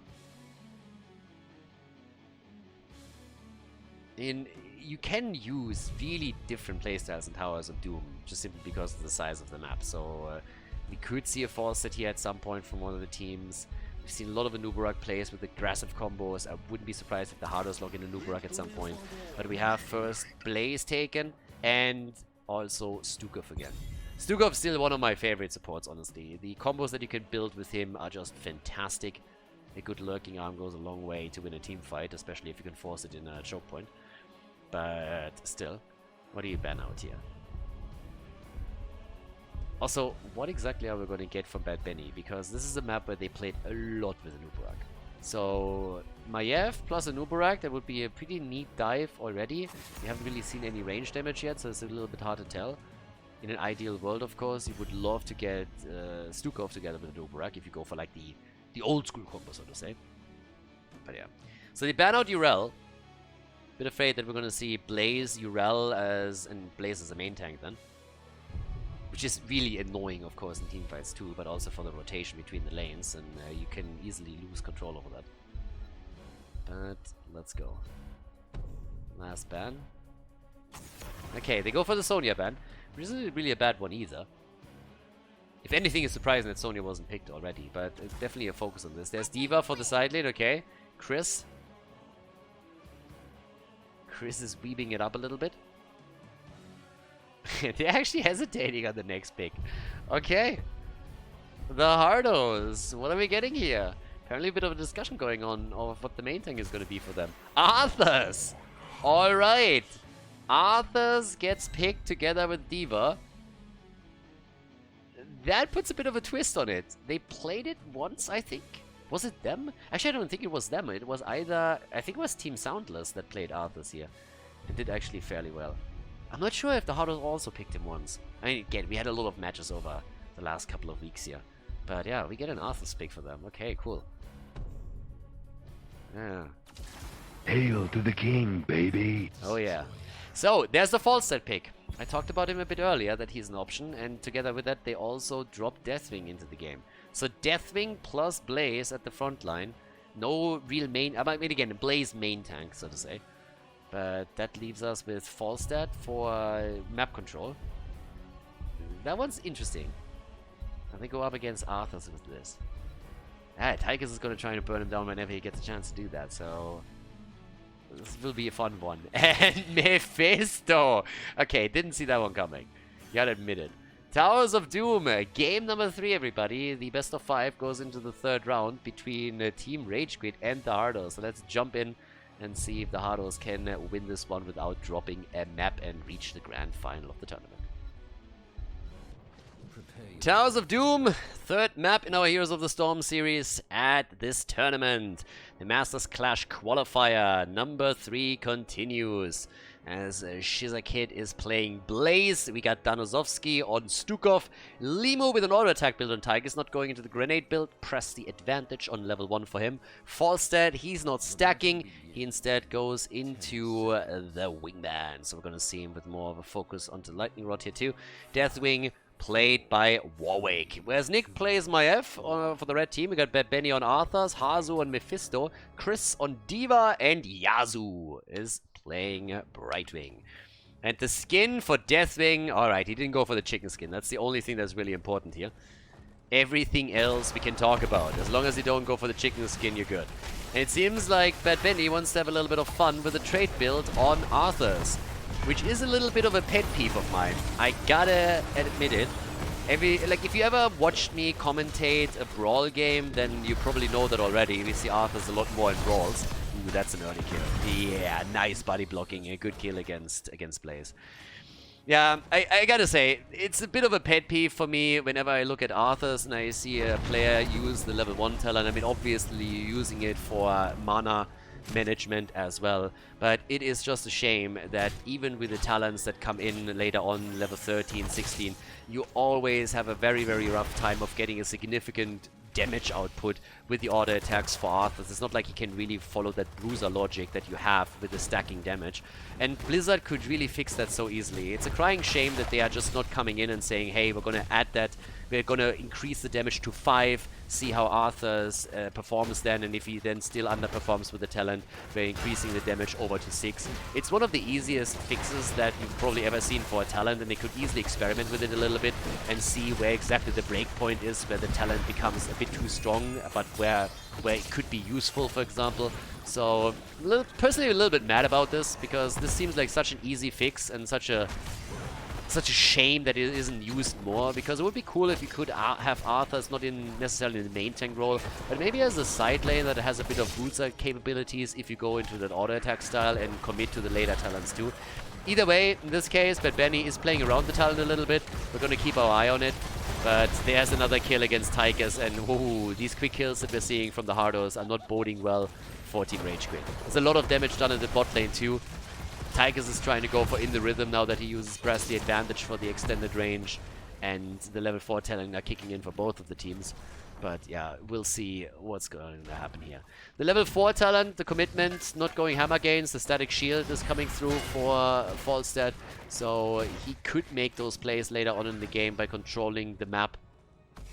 You can use really different playstyles in Towers of Doom, just simply because of the size of the map. So we could see a fall set here at some point from one of the teams. We've seen a lot of Anubarak plays with aggressive combos. I wouldn't be surprised if the Hardos log in Anubarak at some point. But we have first Blaze taken and also Stukov again. Stukov's still one of my favorite supports, honestly. The combos that you can build with him are just fantastic. A good lurking arm goes a long way to win a team fight, especially if you can force it in a choke point. But still, what do you ban out here? Also, what exactly are we going to get from Bad Benny? Because this is a map where they played a lot with Anubarak. So, Maiev plus Anubarak, that would be a pretty neat dive already. We haven't really seen any range damage yet, so it's a little bit hard to tell. In an ideal world, of course, you would love to get Stukov together with Anubarak if you go for like the old school combo, so to say. But yeah. So they ban out Urel. Bit afraid that we're going to see Blaze, Urel and Blaze as a main tank then. Which is really annoying, of course, in teamfights too, but also for the rotation between the lanes, and you can easily lose control over that. But let's go. Last ban. Okay, they go for the Sonya ban, which isn't really a bad one either. If anything, it's surprising that Sonya wasn't picked already, but it's definitely a focus on this. There's D.Va for the side lane, okay. Chris. Chris is weaving it up a little bit. They're actually hesitating on the next pick. Okay. The Hardos. What are we getting here? Apparently a bit of a discussion going on of what the main thing is going to be for them. Arthas! Alright. Arthas gets picked together with D.Va. That puts a bit of a twist on it. They played it once, I think. Was it them? Actually, I don't think it was them. It was either... I think it was Team Soundless that played Arthas here. And did actually fairly well. I'm not sure if the Hardos also picked him once. I mean, again, we had a lot of matches over the last couple of weeks here. But yeah, we get an Arthas pick for them. Okay, cool. Yeah. Hail to the king, baby. Oh yeah. So, there's the Falstad pick. I talked about him a bit earlier, that he's an option, and together with that they also dropped Deathwing into the game. So Deathwing plus Blaze at the front line. No real main... I mean, again, Blaze main tank, so to say. But that leaves us with Falstad for map control. That one's interesting. And they go up against Arthas with this. Tychus is going to try to burn him down whenever he gets a chance to do that, so... This will be a fun one. And Mephisto! Okay, didn't see that one coming. You gotta admit it. Towers of Doom, game number 3, everybody. The best of 5 goes into the third round between Team Rage Quit and the Hardos. So let's jump in and see if the Hardos can win this one without dropping a map and reach the grand final of the tournament. Towers of Doom, third map in our Heroes of the Storm series at this tournament. The Masters Clash Qualifier number 3 continues. as Shizakid is playing Blaze. We got Danozovsky on Stukov. Limo with an auto attack build on Tigers, not going into the grenade build. Press the advantage on level 1 for him. Falstad, he's not stacking. He instead goes into the Wingman. So we're going to see him with more of a focus onto Lightning Rod here too. Deathwing played by Warwick. Whereas Nick plays Maiev for the red team. We got Bad Benny on Arthas, Hazu on Mephisto, Chris on Diva, and Yazu is playing Brightwing. And the skin for Deathwing, alright, he didn't go for the chicken skin. That's the only thing that's really important here. Everything else we can talk about. As long as you don't go for the chicken skin, you're good. And it seems like Bad Benny wants to have a little bit of fun with the trade build on Arthas, which is a little bit of a pet peeve of mine. I gotta admit it. If you ever watched me commentate a brawl game, then you probably know that already. We see Arthas a lot more in brawls. Ooh, that's an early kill. Yeah, nice body blocking. A good kill against Blaze. Yeah, I gotta say, it's a bit of a pet peeve for me whenever I look at Arthas and I see a player use the level 1 talent. I mean, obviously using it for mana management as well, but it is just a shame that even with the talents that come in later on, level 13, 16, you always have a very, very rough time of getting a significant damage output with the auto attacks for Arthas. It's not like he can really follow that bruiser logic that you have with the stacking damage. And Blizzard could really fix that so easily. It's a crying shame that they are just not coming in and saying, hey, we're going to add that, we're going to increase the damage to 5, see how Arthas performs then, and if he then still underperforms with the talent, we're increasing the damage over to 6. It's one of the easiest fixes that you've probably ever seen for a talent, and they could easily experiment with it a little bit and see where exactly the break point is, where the talent becomes a bit too strong, but where it could be useful, for example. So, personally a little bit mad about this, because this seems like such an easy fix and such a shame that it isn't used more, because it would be cool if you could have Arthas not necessarily in the main tank role, but maybe as a side lane that has a bit of bruiser capabilities if you go into that auto attack style and commit to the later talents too. Either way, in this case, Bad Benny is playing around the talent a little bit. We're going to keep our eye on it. But there's another kill against Tigers, and whoa, these quick kills that we're seeing from the Hardos are not boding well for Team Rage Quit. There's a lot of damage done in the bot lane too. Tigers is trying to go for in the rhythm now that he uses Press the advantage for the extended range, and the level 4 talent are kicking in for both of the teams. But yeah, we'll see what's going to happen here. The level 4 talent, the commitment, not going hammer gains, the static shield is coming through for Falstad. So he could make those plays later on in the game by controlling the map.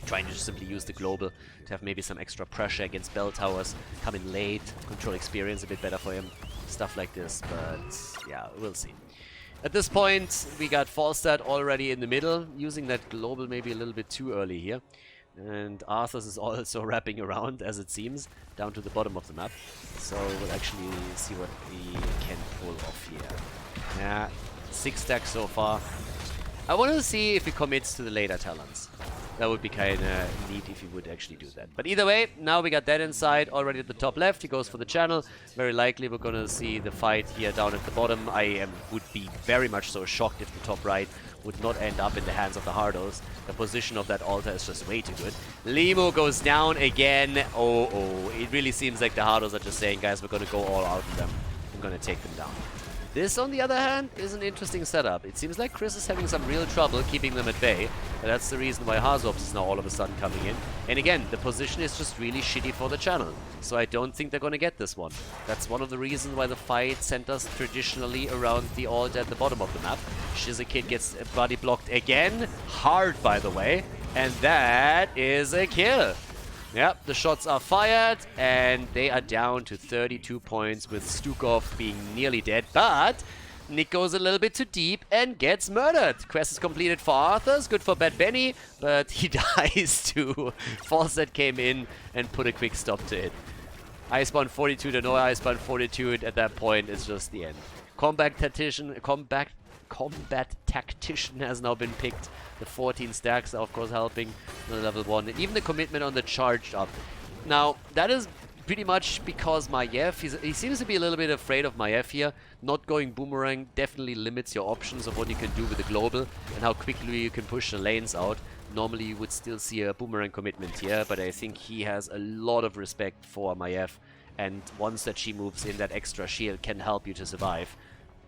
Trying to just simply use the global to have maybe some extra pressure against bell towers. Come in late, control experience a bit better for him. Stuff like this, but yeah, we'll see. At this point, we got Falstad already in the middle, using that global maybe a little bit too early here. And Arthas is also wrapping around, as it seems, down to the bottom of the map. So we'll actually see what we can pull off here. Yeah, 6 stacks so far. I want to see if he commits to the later talents. That would be kind of neat if he would actually do that. But either way, now we got that inside already at the top left. He goes for the channel. Very likely we're going to see the fight here down at the bottom. I would be very much so shocked if the top right would not end up in the hands of the Hardos. The position of that altar is just way too good. Limo goes down again. Oh, it really seems like the Hardos are just saying, guys, we're going to go all out on them. I'm going to take them down. This, on the other hand, is an interesting setup. It seems like Chris is having some real trouble keeping them at bay. And that's the reason why Harzovs is now all of a sudden coming in. And again, the position is just really shitty for the channel. So I don't think they're going to get this one. That's one of the reasons why the fight centers traditionally around the alt at the bottom of the map. Shizakid gets body blocked again. Hard, by the way. And that is a kill. Yep, the shots are fired, and they are down to 32 points with Stukov being nearly dead, but Nick goes a little bit too deep and gets murdered. Quest is completed for Arthas, good for Bad Benny, but he dies too. Falstad came in and put a quick stop to it. Iceborne 42 to no Iceborne 42, at that point it's just the end. Combat Tactician has now been picked. The 14 stacks are of course helping on level 1. And even the commitment on the charged up. Now, that is pretty much because Maiev, he seems to be a little bit afraid of Maiev here. Not going boomerang definitely limits your options of what you can do with the global and how quickly you can push the lanes out. Normally you would still see a boomerang commitment here, but I think he has a lot of respect for Maiev. And once that she moves in, that extra shield can help you to survive.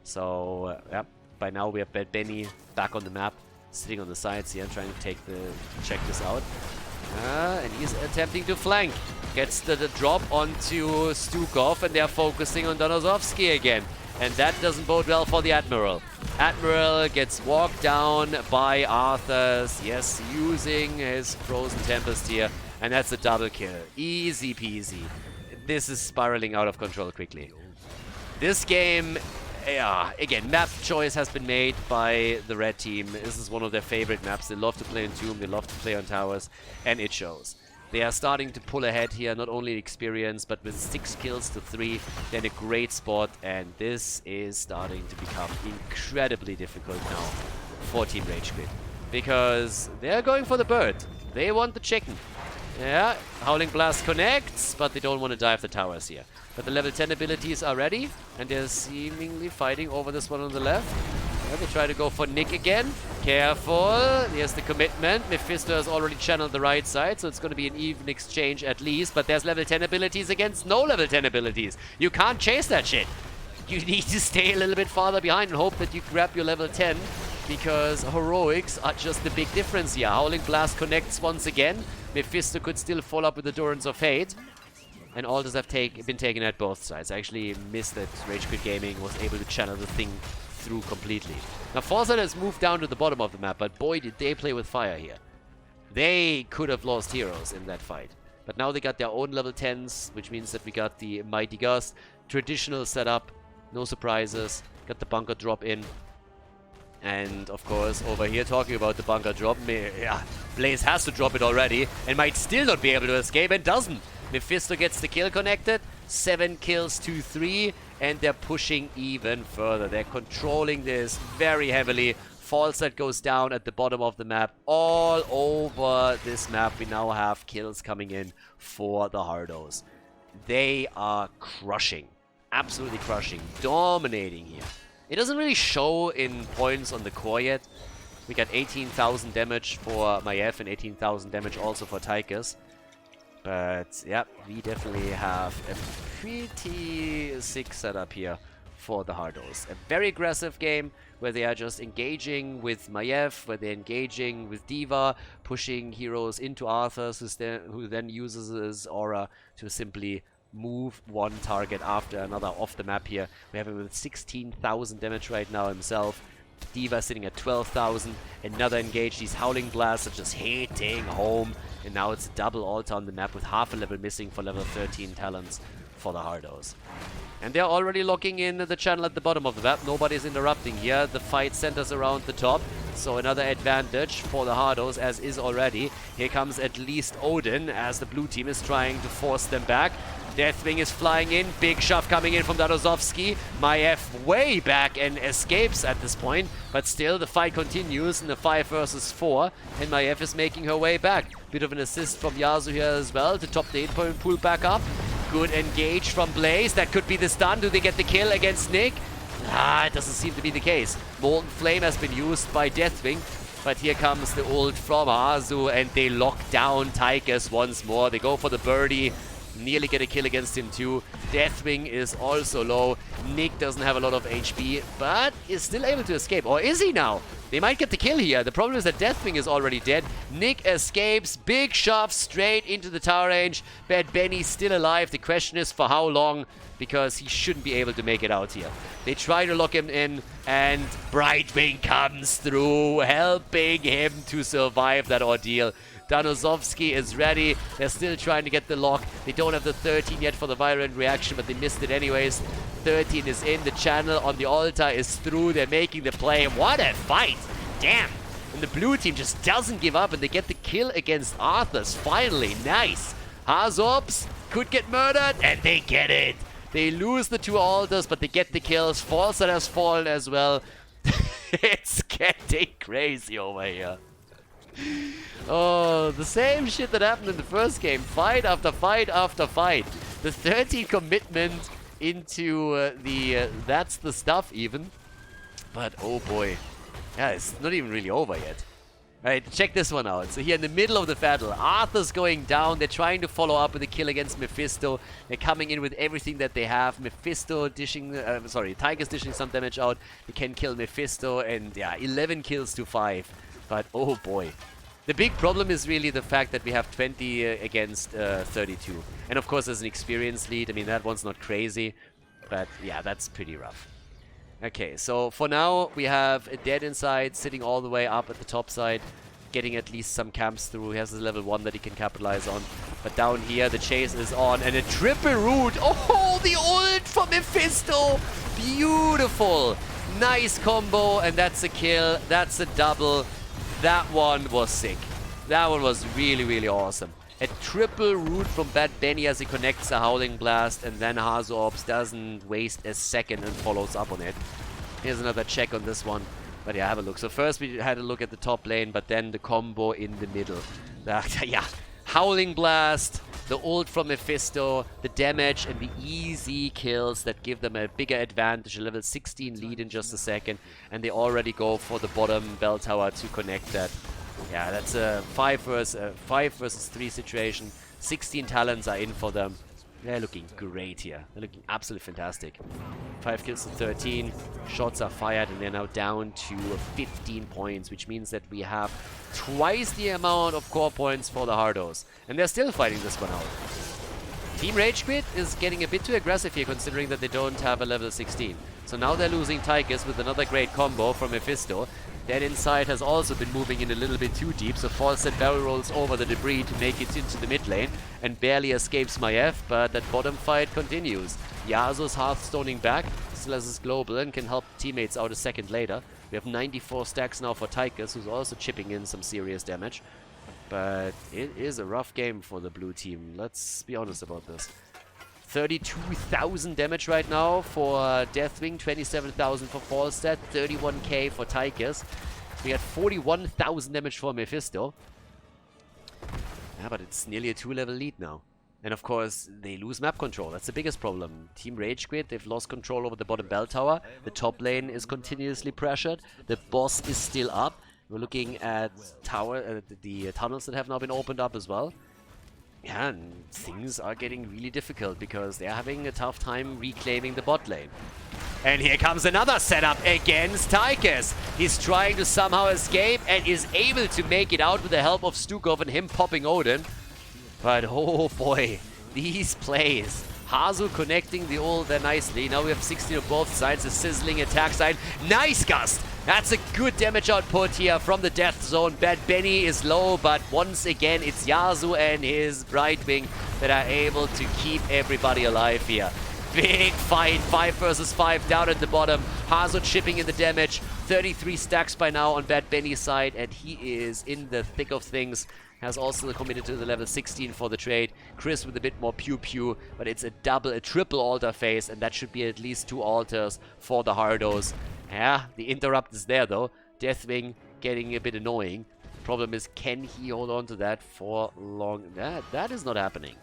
So, yeah, by now we have Bad Benny back on the map, sitting on the sides here, trying to check this out. And he's attempting to flank. Gets the drop onto Stukov, and they're focusing on Donozovsky again. And that doesn't bode well for the Admiral. Admiral gets walked down by Arthurs. Yes, using his Frozen Tempest here. And that's a double kill. Easy peasy. This is spiraling out of control quickly. This game, yeah, again, map choice has been made by the red team. This is one of their favorite maps. They love to play in Tomb, they love to play on towers, and it shows. They are starting to pull ahead here, not only experience, but with 6 kills to 3, they're in a great spot, and this is starting to become incredibly difficult now for Team Rage Quit. Because they're going for the bird. They want the chicken. Yeah, Howling Blast connects, but they don't want to dive the towers here. But the level 10 abilities are ready, and they're seemingly fighting over this one on the left. Yeah, they try to go for Nick again. Careful. Here's the commitment. Mephisto has already channeled the right side, so it's going to be an even exchange at least. But there's level 10 abilities against no level 10 abilities. You can't chase that shit. You need to stay a little bit farther behind and hope that you grab your level 10, because heroics are just the big difference here. Howling Blast connects once again. Mephisto could still follow up with the Endurance of Fate. And altars have been taken at both sides. I actually missed that Rage Quit Gaming was able to channel the thing through completely. Now, Foresight has moved down to the bottom of the map, but boy, did they play with fire here. They could have lost heroes in that fight. But now they got their own level 10s, which means that we got the Mighty Gust. Traditional setup, no surprises. Got the bunker drop in. And, of course, over here talking about the bunker drop, yeah, Blaze has to drop it already and might still not be able to escape and doesn't. Mephisto gets the kill connected, 7 kills to 3, and they're pushing even further. They're controlling this very heavily. Fallset goes down at the bottom of the map. All over this map, we now have kills coming in for the Hardos. They are crushing, absolutely crushing, dominating here. It doesn't really show in points on the core yet. We got 18,000 damage for Maiev and 18,000 damage also for Tychus. But, yeah, we definitely have a pretty sick setup here for the Hardos. A very aggressive game where they are just engaging with Maiev, where they're engaging with D.Va, pushing heroes into Arthurs, who then uses his aura to simply move one target after another off the map here. We have him with 16,000 damage right now himself. D.Va sitting at 12,000. Another engage. These Howling Blasts are just hitting home. And now it's a double altar on the map with half a level missing for level 13 talents for the Hardos. And they're already locking in the channel at the bottom of the map. Nobody's interrupting here. The fight centers around the top. So another advantage for the Hardos, as is already. Here comes at least Odin, as the blue team is trying to force them back. Deathwing is flying in. Big shove coming in from Dadozovsky. Maiev way back and escapes at this point. But still, the fight continues in the 5 versus 4. And Maiev is making her way back. Bit of an assist from Yasuo here as well to top the 8-point pool back up. Good engage from Blaze. That could be the stun. Do they get the kill against Nick? It doesn't seem to be the case. Molten Flame has been used by Deathwing. But here comes the ult from Azu, and they lock down Tychus once more. They go for the birdie. Nearly get a kill against him too. Deathwing is also low. Nick doesn't have a lot of HP, but is still able to escape. Or is he now? They might get the kill here. The problem is that Deathwing is already dead. Nick escapes. Big shove straight into the tower range. Bad Benny still alive. The question is for how long, because he shouldn't be able to make it out here. They try to lock him in, and Brightwing comes through, helping him to survive that ordeal. Danozovsky is ready. They're still trying to get the lock. They don't have the 13 yet for the violent reaction, but they missed it anyways. 13 is in. The channel on the altar is through. They're making the play. What a fight! Damn! And the blue team just doesn't give up, and they get the kill against Arthurs. Finally, nice. Hardos could get murdered, and they get it. They lose the 2 altars, but they get the kills. Falset has fallen as well. It's getting crazy over here. Oh, the same shit that happened in the first game. Fight after fight after fight. The 13 commitment into that's the stuff even. But oh boy. Yeah, it's not even really over yet. Alright, check this one out. So here in the middle of the battle, Arthur's going down. They're trying to follow up with a kill against Mephisto. They're coming in with everything that they have. Mephisto dishing, Tiger's dishing some damage out. They can kill Mephisto, and yeah, 11 kills to 5. But oh boy. The big problem is really the fact that we have 20 against 32. And of course there's an experience lead. I mean, that one's not crazy. But yeah, that's pretty rough. Okay, so for now, we have a Dead inside, sitting all the way up at the top side, getting at least some camps through. He has a level 1 that he can capitalize on. But down here, the chase is on, and a triple root! Oh, the ult from Mephisto! Beautiful! Nice combo, and that's a kill. That's a double. That one was sick. That one was really, really awesome. A triple root from Bad Benny as he connects a Howling Blast, and then Hardos doesn't waste a second and follows up on it. Here's another check on this one. But yeah, have a look. So first we had a look at the top lane, but then the combo in the middle. Yeah, Howling Blast, the ult from Mephisto, the damage, and the easy kills that give them a bigger advantage. A level 16 lead in just a second, and they already go for the bottom bell tower to connect that. Yeah, that's a 5 versus 3 situation. 16 talents are in for them. They're looking great here. They're looking absolutely fantastic. 5 kills to 13. Shots are fired, and they're now down to 15 points, which means that we have twice the amount of core points for the Hardos. And they're still fighting this one out. Team Rage Quit is getting a bit too aggressive here, considering that they don't have a level 16. So now they're losing Tychus with another great combo from Mephisto. Dead inside has also been moving in a little bit too deep, so Falset barrel rolls over the debris to make it into the mid lane and barely escapes Maiev, but that bottom fight continues. Yasuo's Hearthstoning back, still has his global and can help teammates out a second later. We have 94 stacks now for Tychus, who's also chipping in some serious damage. But it is a rough game for the blue team, let's be honest about this. 32,000 damage right now for Deathwing, 27,000 for Falstad, 31k for Tychus. We had 41,000 damage for Mephisto. Yeah, but it's nearly a 2-level lead now. And of course, they lose map control. That's the biggest problem. Team Rage Quit, they've lost control over the bottom bell tower. The top lane is continuously pressured. The boss is still up. We're looking at the tunnels that have now been opened up as well. Yeah, and things are getting really difficult because they're having a tough time reclaiming the bot lane. And here comes another setup against Tychus. He's trying to somehow escape and is able to make it out with the help of Stukov and him popping Odin. But oh boy, these plays. Hazu connecting the ult there nicely. Now we have 16 on both sides, a sizzling attack side. Nice Gust! That's a good damage output here from the death zone. Bad Benny is low, but once again it's Yasuo and his Brightwing that are able to keep everybody alive here. Big fight, 5 versus 5 down at the bottom. Hazu chipping in the damage. 33 stacks by now on Bad Benny's side, and he is in the thick of things. Has also committed to the level 16 for the trade. Chris with a bit more pew-pew, but it's a triple altar phase, and that should be at least 2 altars for the Hardos. Yeah, the interrupt is there though. Deathwing getting a bit annoying. Problem is, can he hold on to that for long? That is not happening.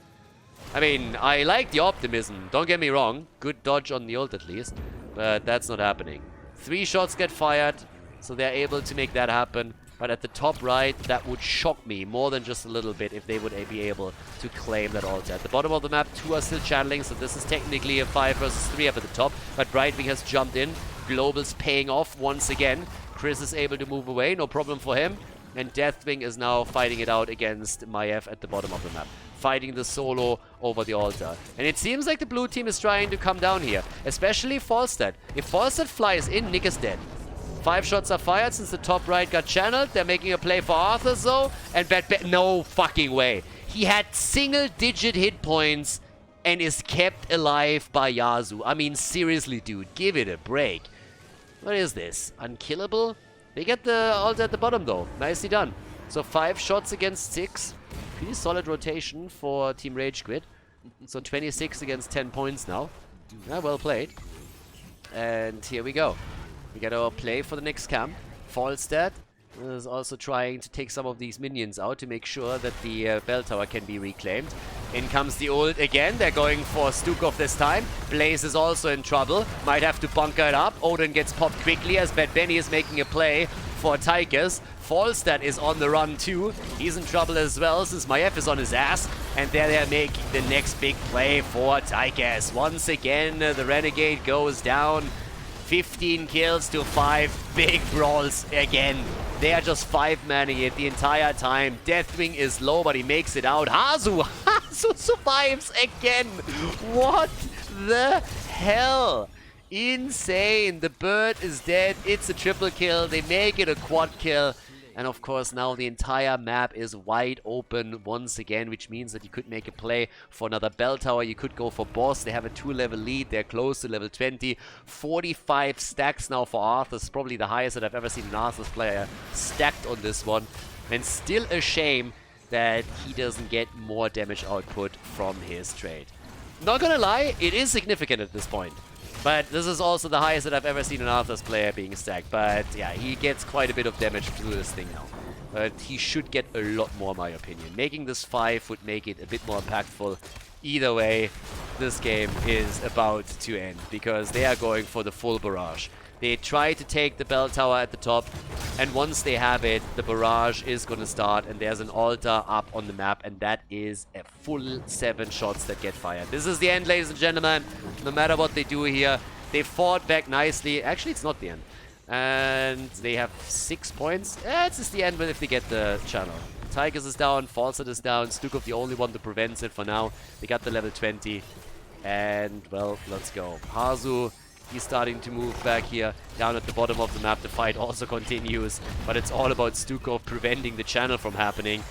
I mean, I like the optimism, don't get me wrong. Good dodge on the ult at least, but that's not happening. 3 shots get fired, so they're able to make that happen. But at the top right, that would shock me more than just a little bit if they would be able to claim that altar. At the bottom of the map, 2 are still channeling, so this is technically a 5 versus 3 up at the top. But Brightwing has jumped in. Global's paying off once again. Chris is able to move away, no problem for him. And Deathwing is now fighting it out against Maiev at the bottom of the map. Fighting the solo over the altar. And it seems like the blue team is trying to come down here. Especially Falstad. If Falstad flies in, Nick is dead. 5 shots are fired since the top right got channeled. They're making a play for Arthur though. And no fucking way. He had single-digit hit points and is kept alive by Yasuo. I mean, seriously, dude. Give it a break. What is this? Unkillable? They get the ult at the bottom though. Nicely done. So 5 shots against 6. Pretty solid rotation for Team Rage Quit. So 26 against 10 points now. Yeah, well played. And here we go. We got our play for the next camp. Falstad is also trying to take some of these minions out to make sure that the bell tower can be reclaimed. In comes the ult again. They're going for Stukov this time. Blaze is also in trouble. Might have to bunker it up. Odin gets popped quickly as Bad Benny is making a play for Tigers. Falstad is on the run too. He's in trouble as well since Maiev is on his ass. And there they're making the next big play for Tigers. Once again, the Renegade goes down. 15 kills to 5. Big brawls again. They are just 5-manning it the entire time. Deathwing is low, but he makes it out. Hazu survives again. What the hell? Insane. The bird is dead. It's a triple kill. They make it a quad kill. And of course now the entire map is wide open once again, which means that you could make a play for another bell tower. You could go for boss. They have a 2-level lead. They're close to level 20. 45 stacks now for Arthas. Probably the highest that I've ever seen an Arthas player stacked on this one. And still a shame that he doesn't get more damage output from his trade. Not gonna lie, it is significant at this point. But this is also the highest that I've ever seen an Arthas player being stacked. But yeah, he gets quite a bit of damage through this thing now. But he should get a lot more, in my opinion. Making this 5 would make it a bit more impactful. Either way, this game is about to end because they are going for the full barrage. They try to take the bell tower at the top, and once they have it, the barrage is going to start, and there's an altar up on the map, and that is a full 7 shots that get fired. This is the end, ladies and gentlemen. No matter what they do here, they fought back nicely. Actually, it's not the end. And they have 6 points. It's just the end if they get the channel. Tigers is down, Falset is down, Stukov the only one that prevents it for now. They got the level 20. And, well, let's go. Hazu, he's starting to move back here, down at the bottom of the map. The fight also continues, but it's all about Stukov preventing the channel from happening.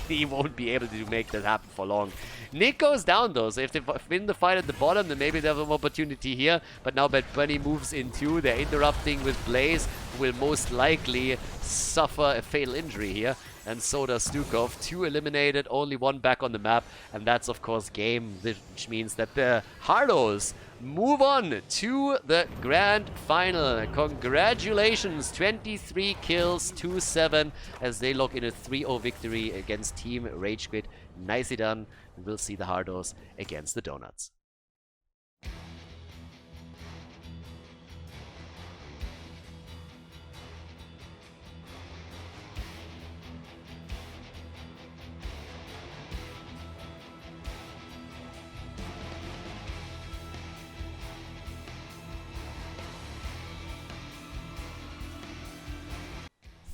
He won't be able to make that happen for long. Nick goes down though, so if they win the fight at the bottom, then maybe they have an opportunity here. But now Bad Bunny moves in too. They're interrupting with Blaze, who will most likely suffer a fatal injury here. And so does Stukov. 2 eliminated, only 1 back on the map. And that's of course game, which means that the Hardos move on to the grand final. Congratulations, 23 kills, 2-7 as they lock in a 3-0 victory against Team Rage Quit. Nicely done. We'll see the Hardos against the Donuts.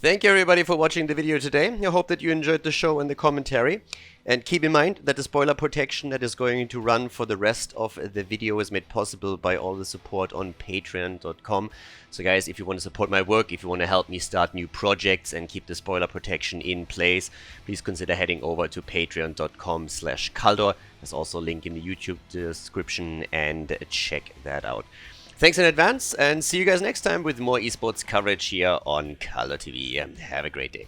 Thank you everybody for watching the video today. I hope that you enjoyed the show and the commentary. And keep in mind that the spoiler protection that is going to run for the rest of the video is made possible by all the support on patreon.com. So guys, if you want to support my work, if you want to help me start new projects and keep the spoiler protection in place, please consider heading over to patreon.com/Khaldor. There's also a link in the YouTube description, and check that out. Thanks in advance, and see you guys next time with more esports coverage here on Khaldor TV. Have a great day.